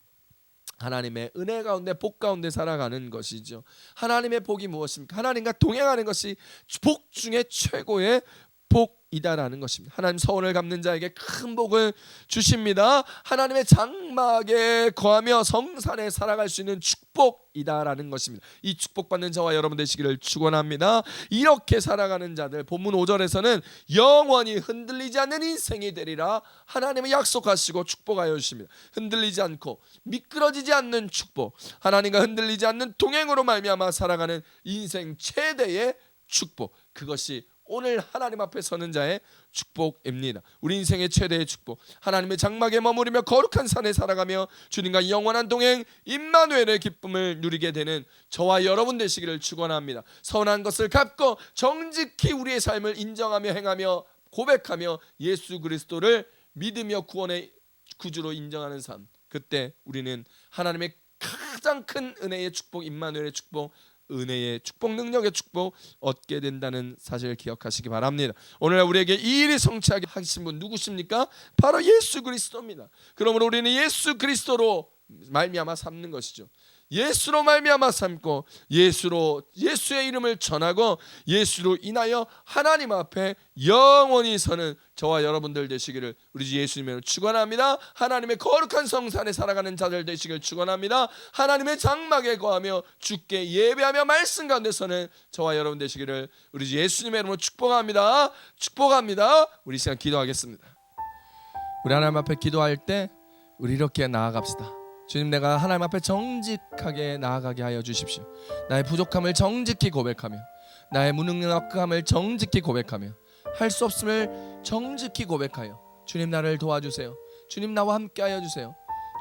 하나님의 은혜 가운데 복 가운데 살아가는 것이죠. 하나님의 복이 무엇입니까? 하나님과 동행하는 것이 복 중에 최고의 복이다라는 것입니다. 하나님 서원을 갚는 자에게 큰 복을 주십니다. 하나님의 장막에 거하며 성산에 살아갈 수 있는 축복이다라는 것입니다. 이 축복받는 저와 여러분 되시기를 축원합니다. 이렇게 살아가는 자들, 본문 5절에서는 영원히 흔들리지 않는 인생이 되리라 하나님은 약속하시고 축복하여 주십니다. 흔들리지 않고 미끄러지지 않는 축복, 하나님과 흔들리지 않는 동행으로 말미암아 살아가는 인생 최대의 축복, 그것이 오늘 하나님 앞에 서는 자의 축복입니다. 우리 인생의 최대의 축복, 하나님의 장막에 머무르며 거룩한 산에 살아가며 주님과 영원한 동행 임마누엘의 기쁨을 누리게 되는 저와 여러분 되시기를 축원합니다. 선한 것을 갚고 정직히 우리의 삶을 인정하며 행하며 고백하며 예수 그리스도를 믿으며 구원의 구주로 인정하는 삶, 그때 우리는 하나님의 가장 큰 은혜의 축복, 임마누엘의 축복, 은혜의 축복, 능력의 축복 얻게 된다는 사실을 기억하시기 바랍니다. 오늘 우리에게 이 일이 성취하게 하신 분 누구십니까? 바로 예수 그리스도입니다. 그러므로 우리는 예수 그리스도로 말미암아 삼는 것이죠. 예수로 말미암아 삼고 예수의 이름을 전하고 예수로 인하여 하나님 앞에 영원히 서는 저와 여러분들 되시기를 우리 주 예수님으로 축원합니다. 하나님의 거룩한 성산에 살아가는 자들 되시기를 축원합니다. 하나님의 장막에 거하며 주께 예배하며 말씀 가운데 서는 저와 여러분 되시기를 우리 주 예수님의 이름으로 축복합니다. 축복합니다. 우리 시간 기도하겠습니다. 우리 하나님 앞에 기도할 때 우리 이렇게 나아갑시다. 주님, 내가 하나님 앞에 정직하게 나아가게 하여 주십시오. 나의 부족함을 정직히 고백하며 나의 무능력함을 정직히 고백하며 할 수 없음을 정직히 고백하여 주님 나를 도와주세요. 주님 나와 함께 하여 주세요.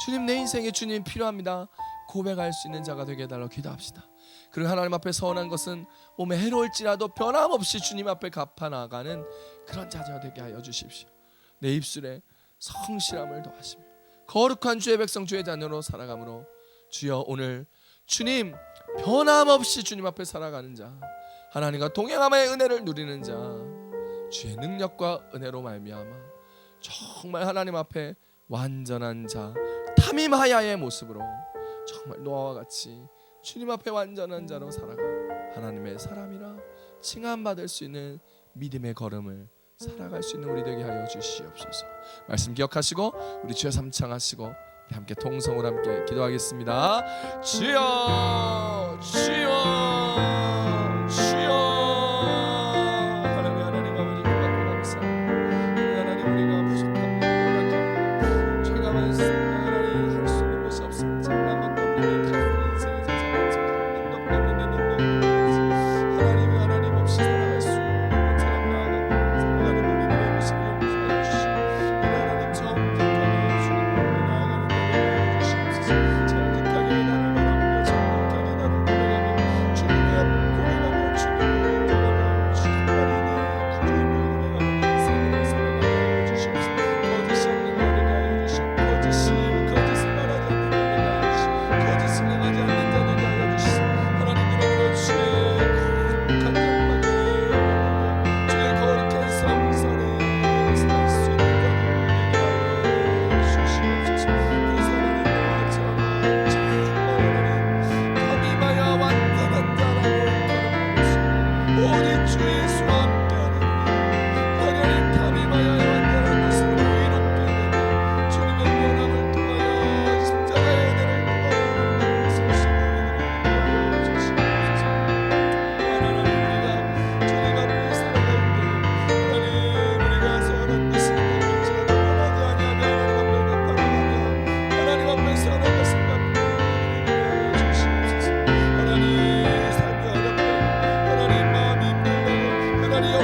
주님 내 인생에 주님 필요합니다. 고백할 수 있는 자가 되게 해달라고 기도합시다. 그리고 하나님 앞에 서운한 것은 몸에 해로울지라도 변함없이 주님 앞에 갚아나가는 그런 자가 되게 하여 주십시오. 내 입술에 성실함을 더하시며 거룩한 주의 백성 주의 자녀로 살아가므로 주여 오늘 주님 변함없이 주님 앞에 살아가는 자, 하나님과 동행함의 은혜를 누리는 자, 주의 능력과 은혜로 말미암아 정말 하나님 앞에 완전한 자, 탐임하야의 모습으로 정말 노아와 같이 주님 앞에 완전한 자로 살아가 하나님의 사람이라 칭함받을 수 있는 믿음의 걸음을 살아갈 수 있는 우리 되게 하여 주시옵소서. 말씀 기억하시고 우리 주여 삼창하시고 우리 함께 통성으로 함께 기도하겠습니다. 주여 주여 주여. 하나님 아버지 고맙고 감사합니다. 하나님 우리가 부족합니다. 연약합니다. 죄가 많습니다. 하나님 할 수 있는 것이 없습니다. 잘난 것도 없는 이 인생에서 살아가면서 능력도 없는 내 능력이 하나님이 하나님 없이 살아갈 수 없는 것처럼 나아가고 우리들의 모습을 용서해 주시고 하나님 정직하게 주님을 나아가는 자들을 해주시옵소서. 정직하게 나를 바라보며 정직하게 나를 고백하며 주님의 앞 고백하며 주님을 인정하며 주님만이 구주임을 고백하며 인생을 살아가게 해주시옵소서. 거짓이 없는 자들이 하여 주시고 거짓을 말하지 않는 자들이 하여 주시고 거짓을 행하지 않는 자들이 하여 주시고 하나님 이름으로 주의 거룩한 장막에 주의 거룩한 성산에 살 수 있는 자들 되게 하여 주시옵소서. 그래서 하나님 너처럼 정말 하나님 탐임하여 완전한 자라고 거듭하겠습니다. 오직 주의 수와 함께하는 하나님 탐임하여 완전한 모습으로 이롭게 되며 주님의 원함을 통하여 십자가의 은혜를 통하여 서시는 주시옵소서. 하나님 우리가 주님 앞에 살아갈 때 하나님 우리가 선한 것을 갚을지라도 원하지 아니하며 하나님 앞에 선한 것을 갚는 주시옵소서. 하나님 삶이 어렵다고 하나님 마음이 힘들다고 하나님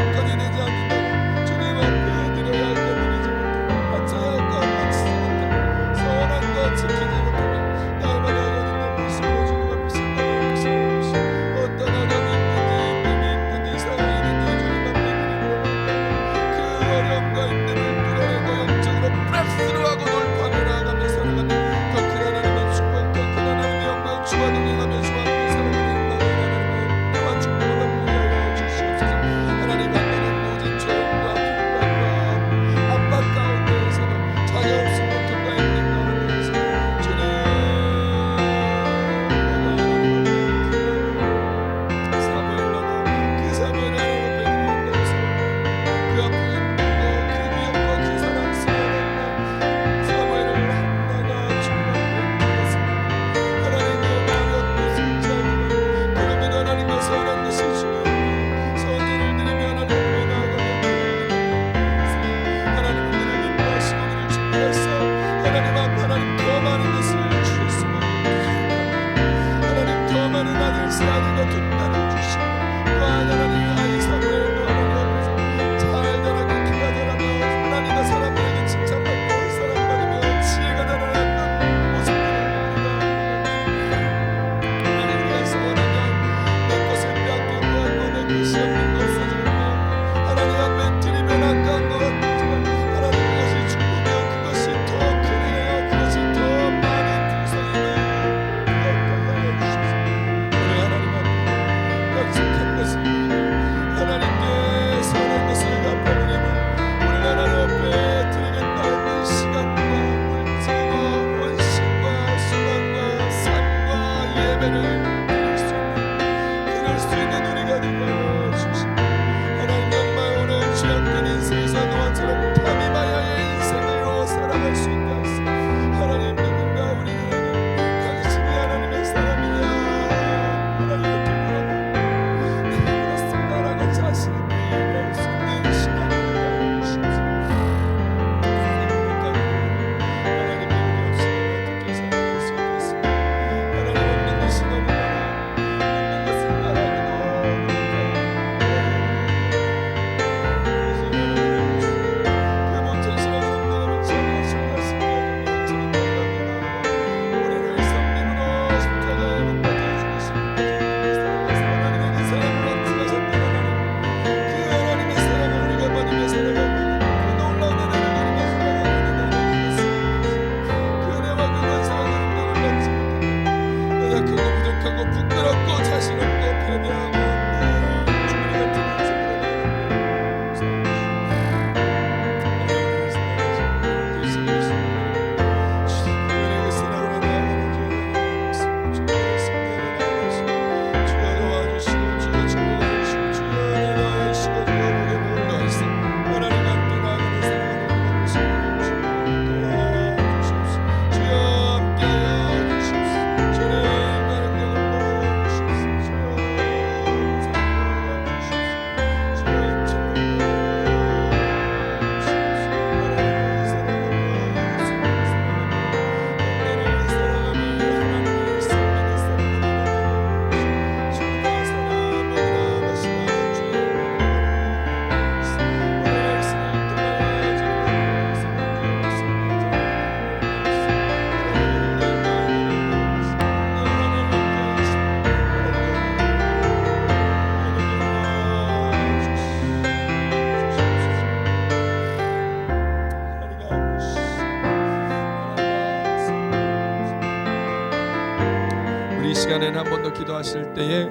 한 번 더 기도하실 때에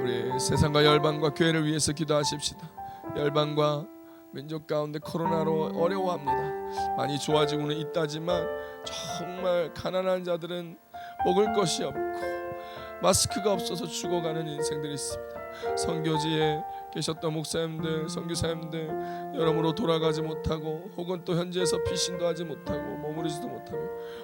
우리 세상과 열방과 교회를 위해서 기도하십시다. 열방과 민족 가운데 코로나로 어려워합니다. 많이 좋아지고는 있다지만 정말 가난한 자들은 먹을 것이 없고 마스크가 없어서 죽어가는 인생들이 있습니다. 선교지에 계셨던 목사님들, 선교사님들 여러모로 돌아가지 못하고 혹은 또 현지에서 피신도 하지 못하고 머무르지도 못하고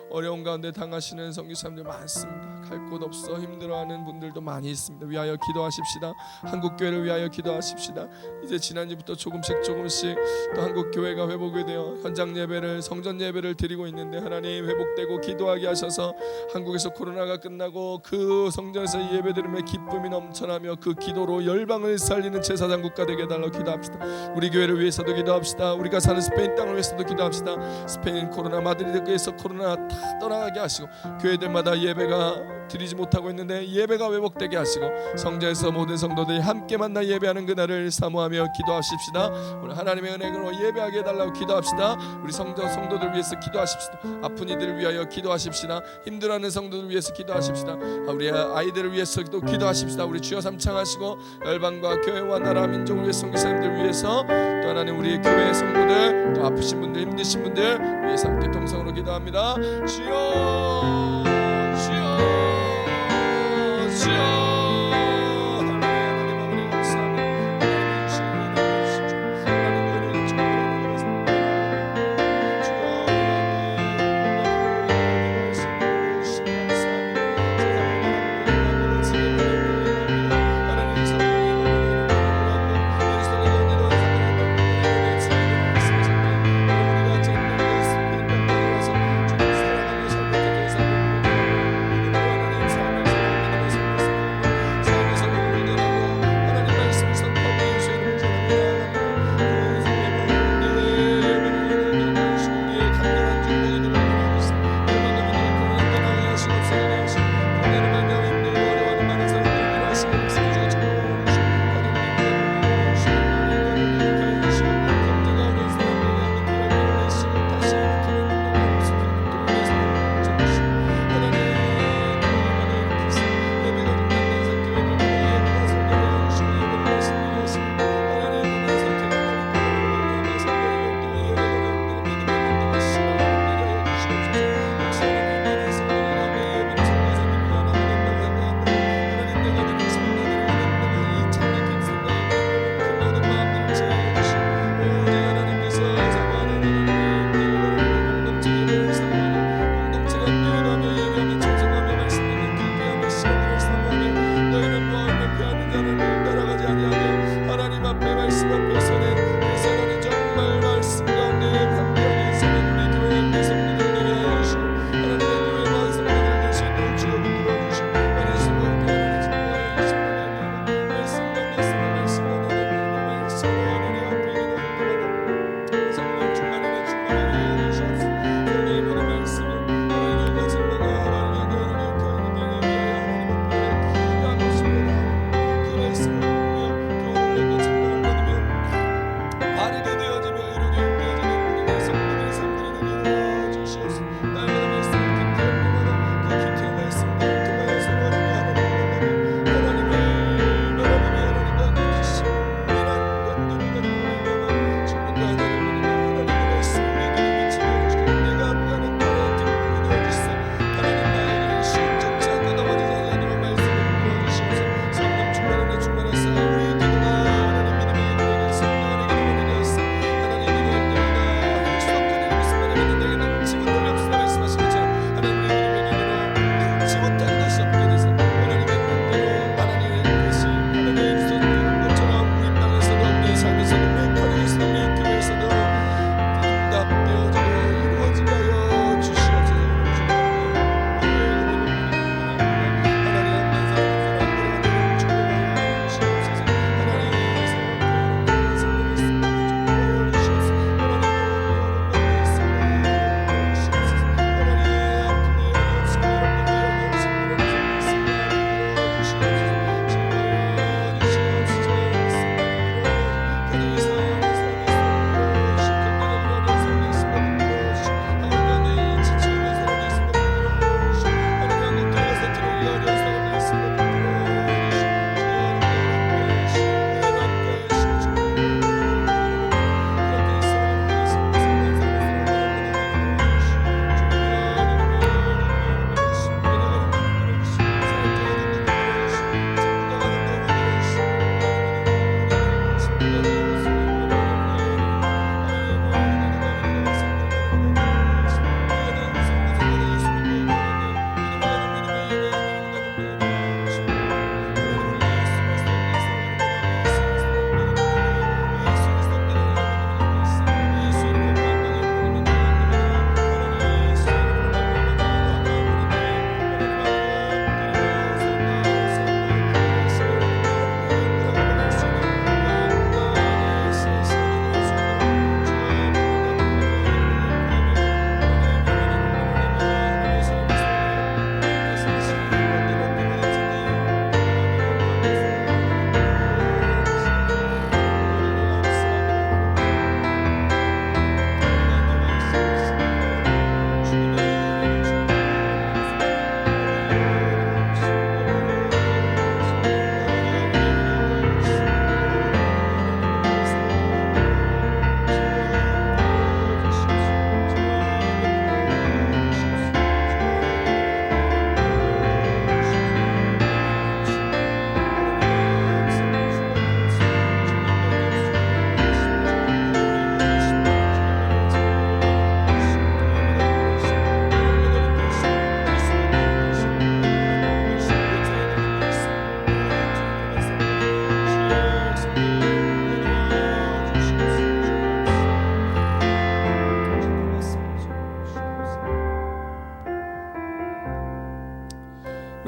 어려운 가운데 당하시는 선교사님들 많습니다. 갈 곳 없어 힘들어하는 분들도 많이 있습니다. 위하여 기도하십시다. 한국교회를 위하여 기도하십시다. 이제 지난주부터 조금씩 또 한국교회가 회복이 되어 현장 예배를, 성전 예배를 드리고 있는데 하나님 회복되고 기도하게 하셔서 한국에서 코로나가 끝나고 그 성전에서 예배 드리며 기쁨이 넘쳐나며 그 기도로 열방을 살리는 제사장 국가 되게 해달라고 기도합시다. 우리 교회를 위해서도 기도합시다. 우리가 사는 스페인 땅을 위해서도 기도합시다. 스페인 코로나 마드리드에서 코로나 다 떠나가게 하시고 교회들마다 예배가 드리지 못하고 있는데 예배가 회복되게 하시고 성전에서 모든 성도들이 함께 만나 예배하는 그날을 사모하며 기도하십시다. 오늘 하나님의 은혜로 예배하게 해달라고 기도합시다. 우리 성도들 위해서 기도하십시다. 아픈 이들을 위하여 기도하십시다. 힘들어하는 성도들 위해서 기도하십시다. 우리 아이들을 위해서도 기도하십시다. 우리 주여 삼창하시고 열방과 교회와 나라 민족을 위해 선교사님들 위해서 또 하나님 우리 교회 성도들 또 아프신 분들 힘드신 분들 위해서 함께 동성으로 기도합니다. 주여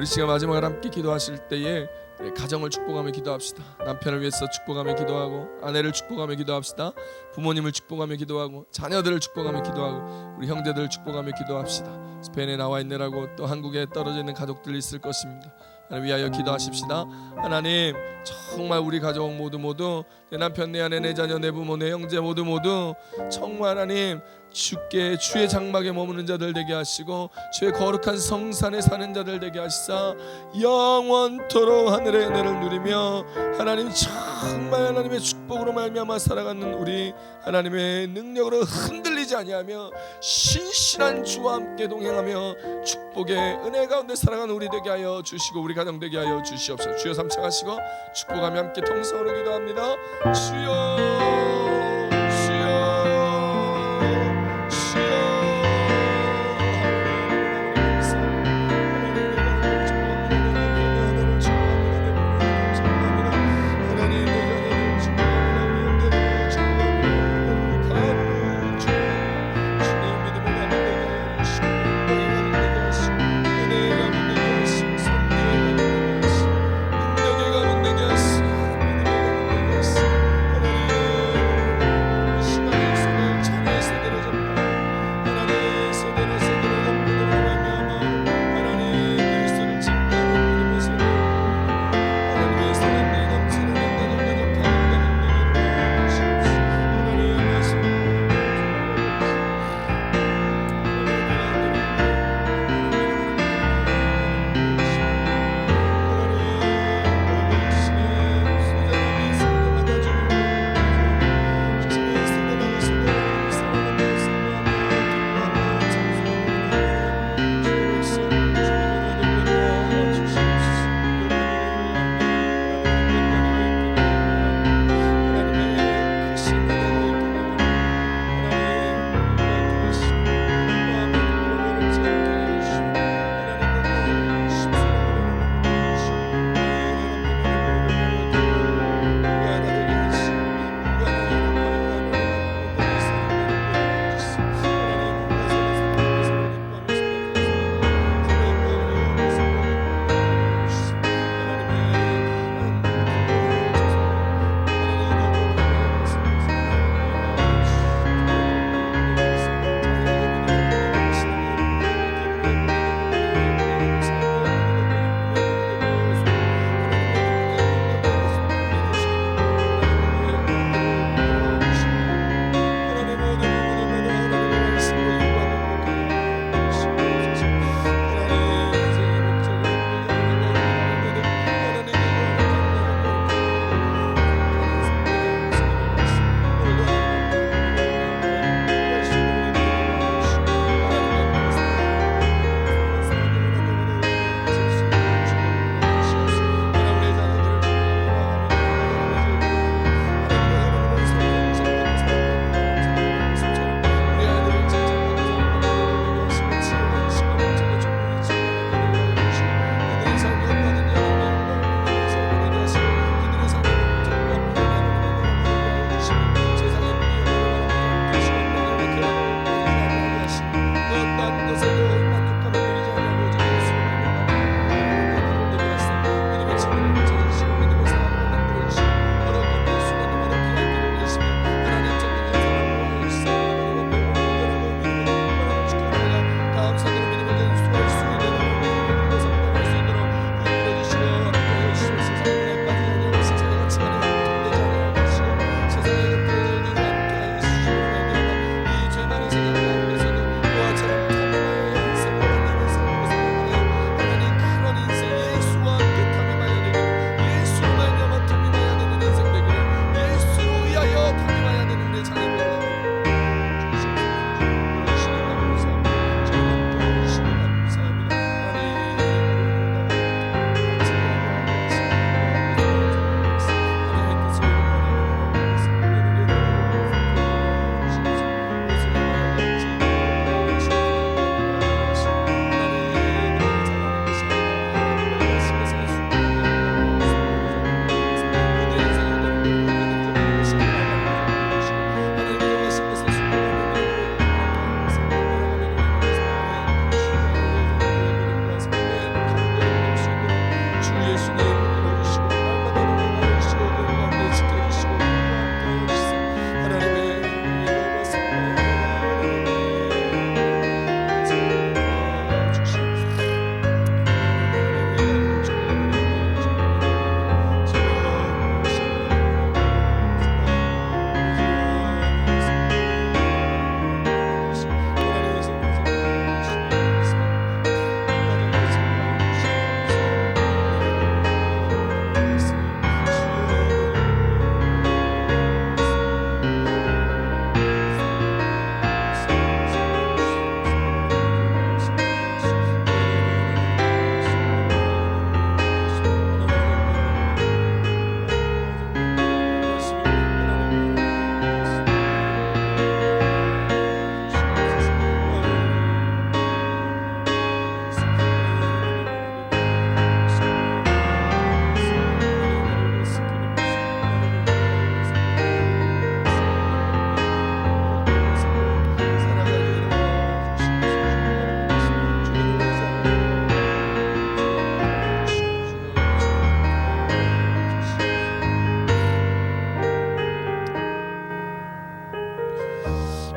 우리 시간 마지막을 함께 기도하실 때에 우리 가정을 축복하며 기도합시다. 남편을 위해서 축복하며 기도하고, 아내를 축복하며 기도합시다. 부모님을 축복하며 기도하고, 자녀들을 축복하며 기도하고, 우리 형제들을 축복하며 기도합시다. 스페인에 나와 있느라고 또 한국에 떨어져 있는 가족들이 있을 것입니다. 하나님 위하여 기도하십시다. 하나님, 정말 우리 가족 모두 내 남편, 내 아내, 내 자녀, 내 부모, 내 형제 모두 정말 하나님 주께 주의 장막에 머무는 자들 되게 하시고, 주의 거룩한 성산에 사는 자들 되게 하시사 영원토록 하늘의 은혜를 누리며 하나님 정말 하나님의 축복으로 말미암아 살아가는 우리 하나님의 능력으로 흔들리지 아니하며 신실한 주와 함께 동행하며 축복의 은혜 가운데 살아가는 우리 되게 하여 주시고, 우리 가정 되게 하여 주시옵소서. 주여 삼창하시고 축복하며 함께 통성으로 기도합니다. 주여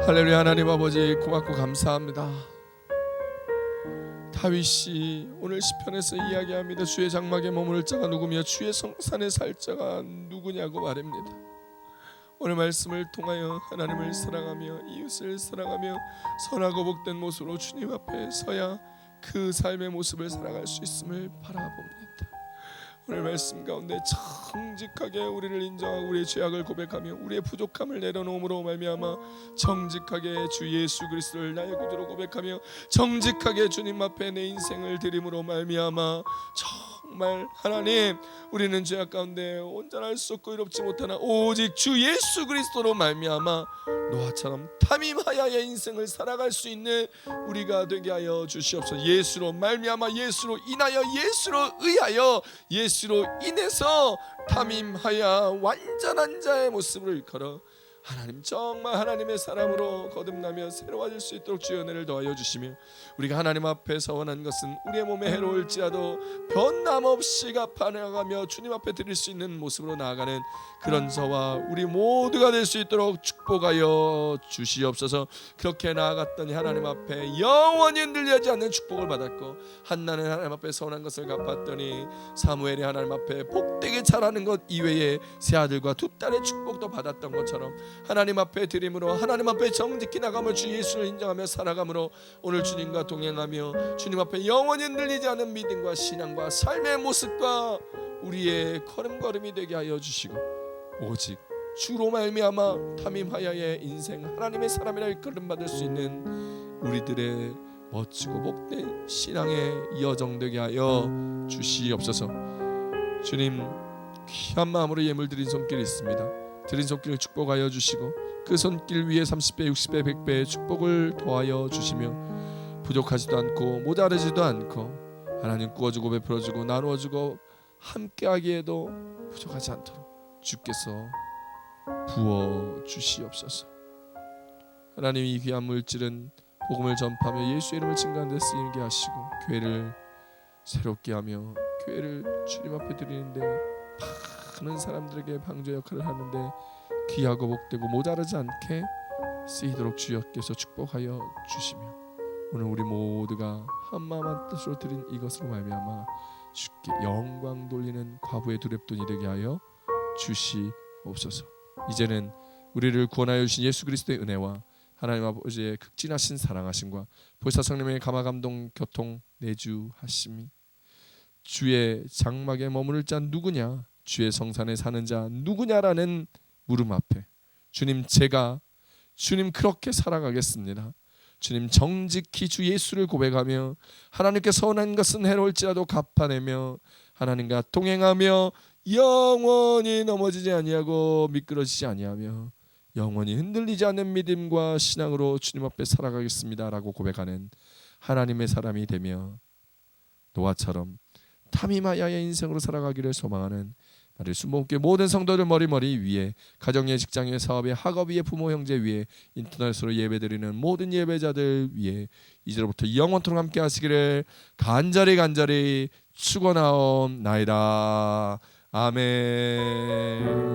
할렐루야. 하나님 아버지 고맙고 감사합니다. 다윗이 오늘 시편에서 이야기합니다. 주의 장막에 머무를 자가 누구며 주의 성산에 살 자가 누구냐고 말합니다. 오늘 말씀을 통하여 하나님을 사랑하며 이웃을 사랑하며 선하고 복된 모습으로 주님 앞에 서야 그 삶의 모습을 살아갈 수 있음을 바라봅니다. 오늘 말씀 가운데 정직하게 우리를 인정하고 우리의 죄악을 고백하며 우리의 부족함을 내려놓음으로 말미암아 정직하게 주 예수 그리스도를 나의 구주로 고백하며 정직하게 주님 앞에 내 인생을 드림으로 말미암아 정말 하나님 우리는 죄악 가운데 온전할 수 없고 이롭지 못하나 오직 주 예수 그리스도로 말미암아 노아처럼 탐임하여의 인생을 살아갈 수 있는 우리가 되게 하여 주시옵소서. 예수로 말미암아 예수로 인하여 예수로 의하여 예수로 인해서 탐임하여 완전한 자의 모습을 일컬어 하나님 정말 하나님의 사람으로 거듭나며 새로워질 수 있도록 주의 은혜를 더하여 주시며 우리가 하나님 앞에서 원하는 것은 우리의 몸에 해로울지라도 변함없이 갚아나가며 주님 앞에 드릴 수 있는 모습으로 나아가는 그런 저와 우리 모두가 될 수 있도록 축복하여 주시옵소서. 그렇게 나아갔더니 하나님 앞에 영원히 흔들리지 않는 축복을 받았고 한나는 하나님 앞에 선한 것을 갚았더니 사무엘이 하나님 앞에 복되게 자라는 것 이외에 세 아들과 두 딸의 축복도 받았던 것처럼 하나님 앞에 드림으로 하나님 앞에 정직히 나가며 주 예수를 인정하며 살아감으로 오늘 주님과 동행하며 주님 앞에 영원히 흔들리지 않은 믿음과 신앙과 삶의 모습과 우리의 걸음걸음이 되게 하여 주시고 오직 주로 말미암아 탐임하여의 인생 하나님의 사람이라 일컬음받을 수 있는 우리들의 멋지고 복된 신앙의 여정되게 하여 주시옵소서. 주님 귀한 마음으로 예물 드린 손길이 있습니다. 드린 손길을 축복하여 주시고 그 손길 위에 30배 60배 100배의 축복을 더하여 주시며 부족하지도 않고 모자라지도 않고 하나님 구워주고 베풀어주고 나누어주고 함께하기에도 부족하지 않도록 주께서 부어주시옵소서. 하나님 이 귀한 물질은 복음을 전파하며 예수의 이름을 증거하는 데 쓰이게 하시고 교회를 새롭게 하며 교회를 주님 앞에 드리는데 많은 사람들에게 방주 역할을 하는데 귀하고 복되고 모자라지 않게 쓰이도록 주여께서 축복하여 주시며 오늘 우리 모두가 한마음 한뜻으로 드린 이것으로 말미암아 주께 영광 돌리는 과부의 두렙돈이 되게 하여 주시옵소서. 이제는 우리를 구원하여 주신 예수 그리스도의 은혜와 하나님 아버지의 극진하신 사랑하심과 보혜사 성령의 감화감동 교통 내주하심이 주의 장막에 머무를 자 누구냐 주의 성산에 사는 자 누구냐라는 물음 앞에 주님 제가 주님 그렇게 살아가겠습니다. 주님 정직히 주 예수를 고백하며 하나님께 선한 것은 해로울지라도 갚아내며 하나님과 동행하며 영원히 넘어지지 아니하고 미끄러지지 아니하며 영원히 흔들리지 않는 믿음과 신앙으로 주님 앞에 살아가겠습니다라고 고백하는 하나님의 사람이 되며 노아처럼 탐임하여의 인생으로 살아가기를 소망하는 마리 순복음교회 모든 성도들 머리 위에 가정의 직장의 사업의 학업 위에 부모 형제 위에 인터넷으로 예배드리는 모든 예배자들 위에 이제로부터 영원토록 함께 하시기를 간절히 축원하옵나이다. 아멘.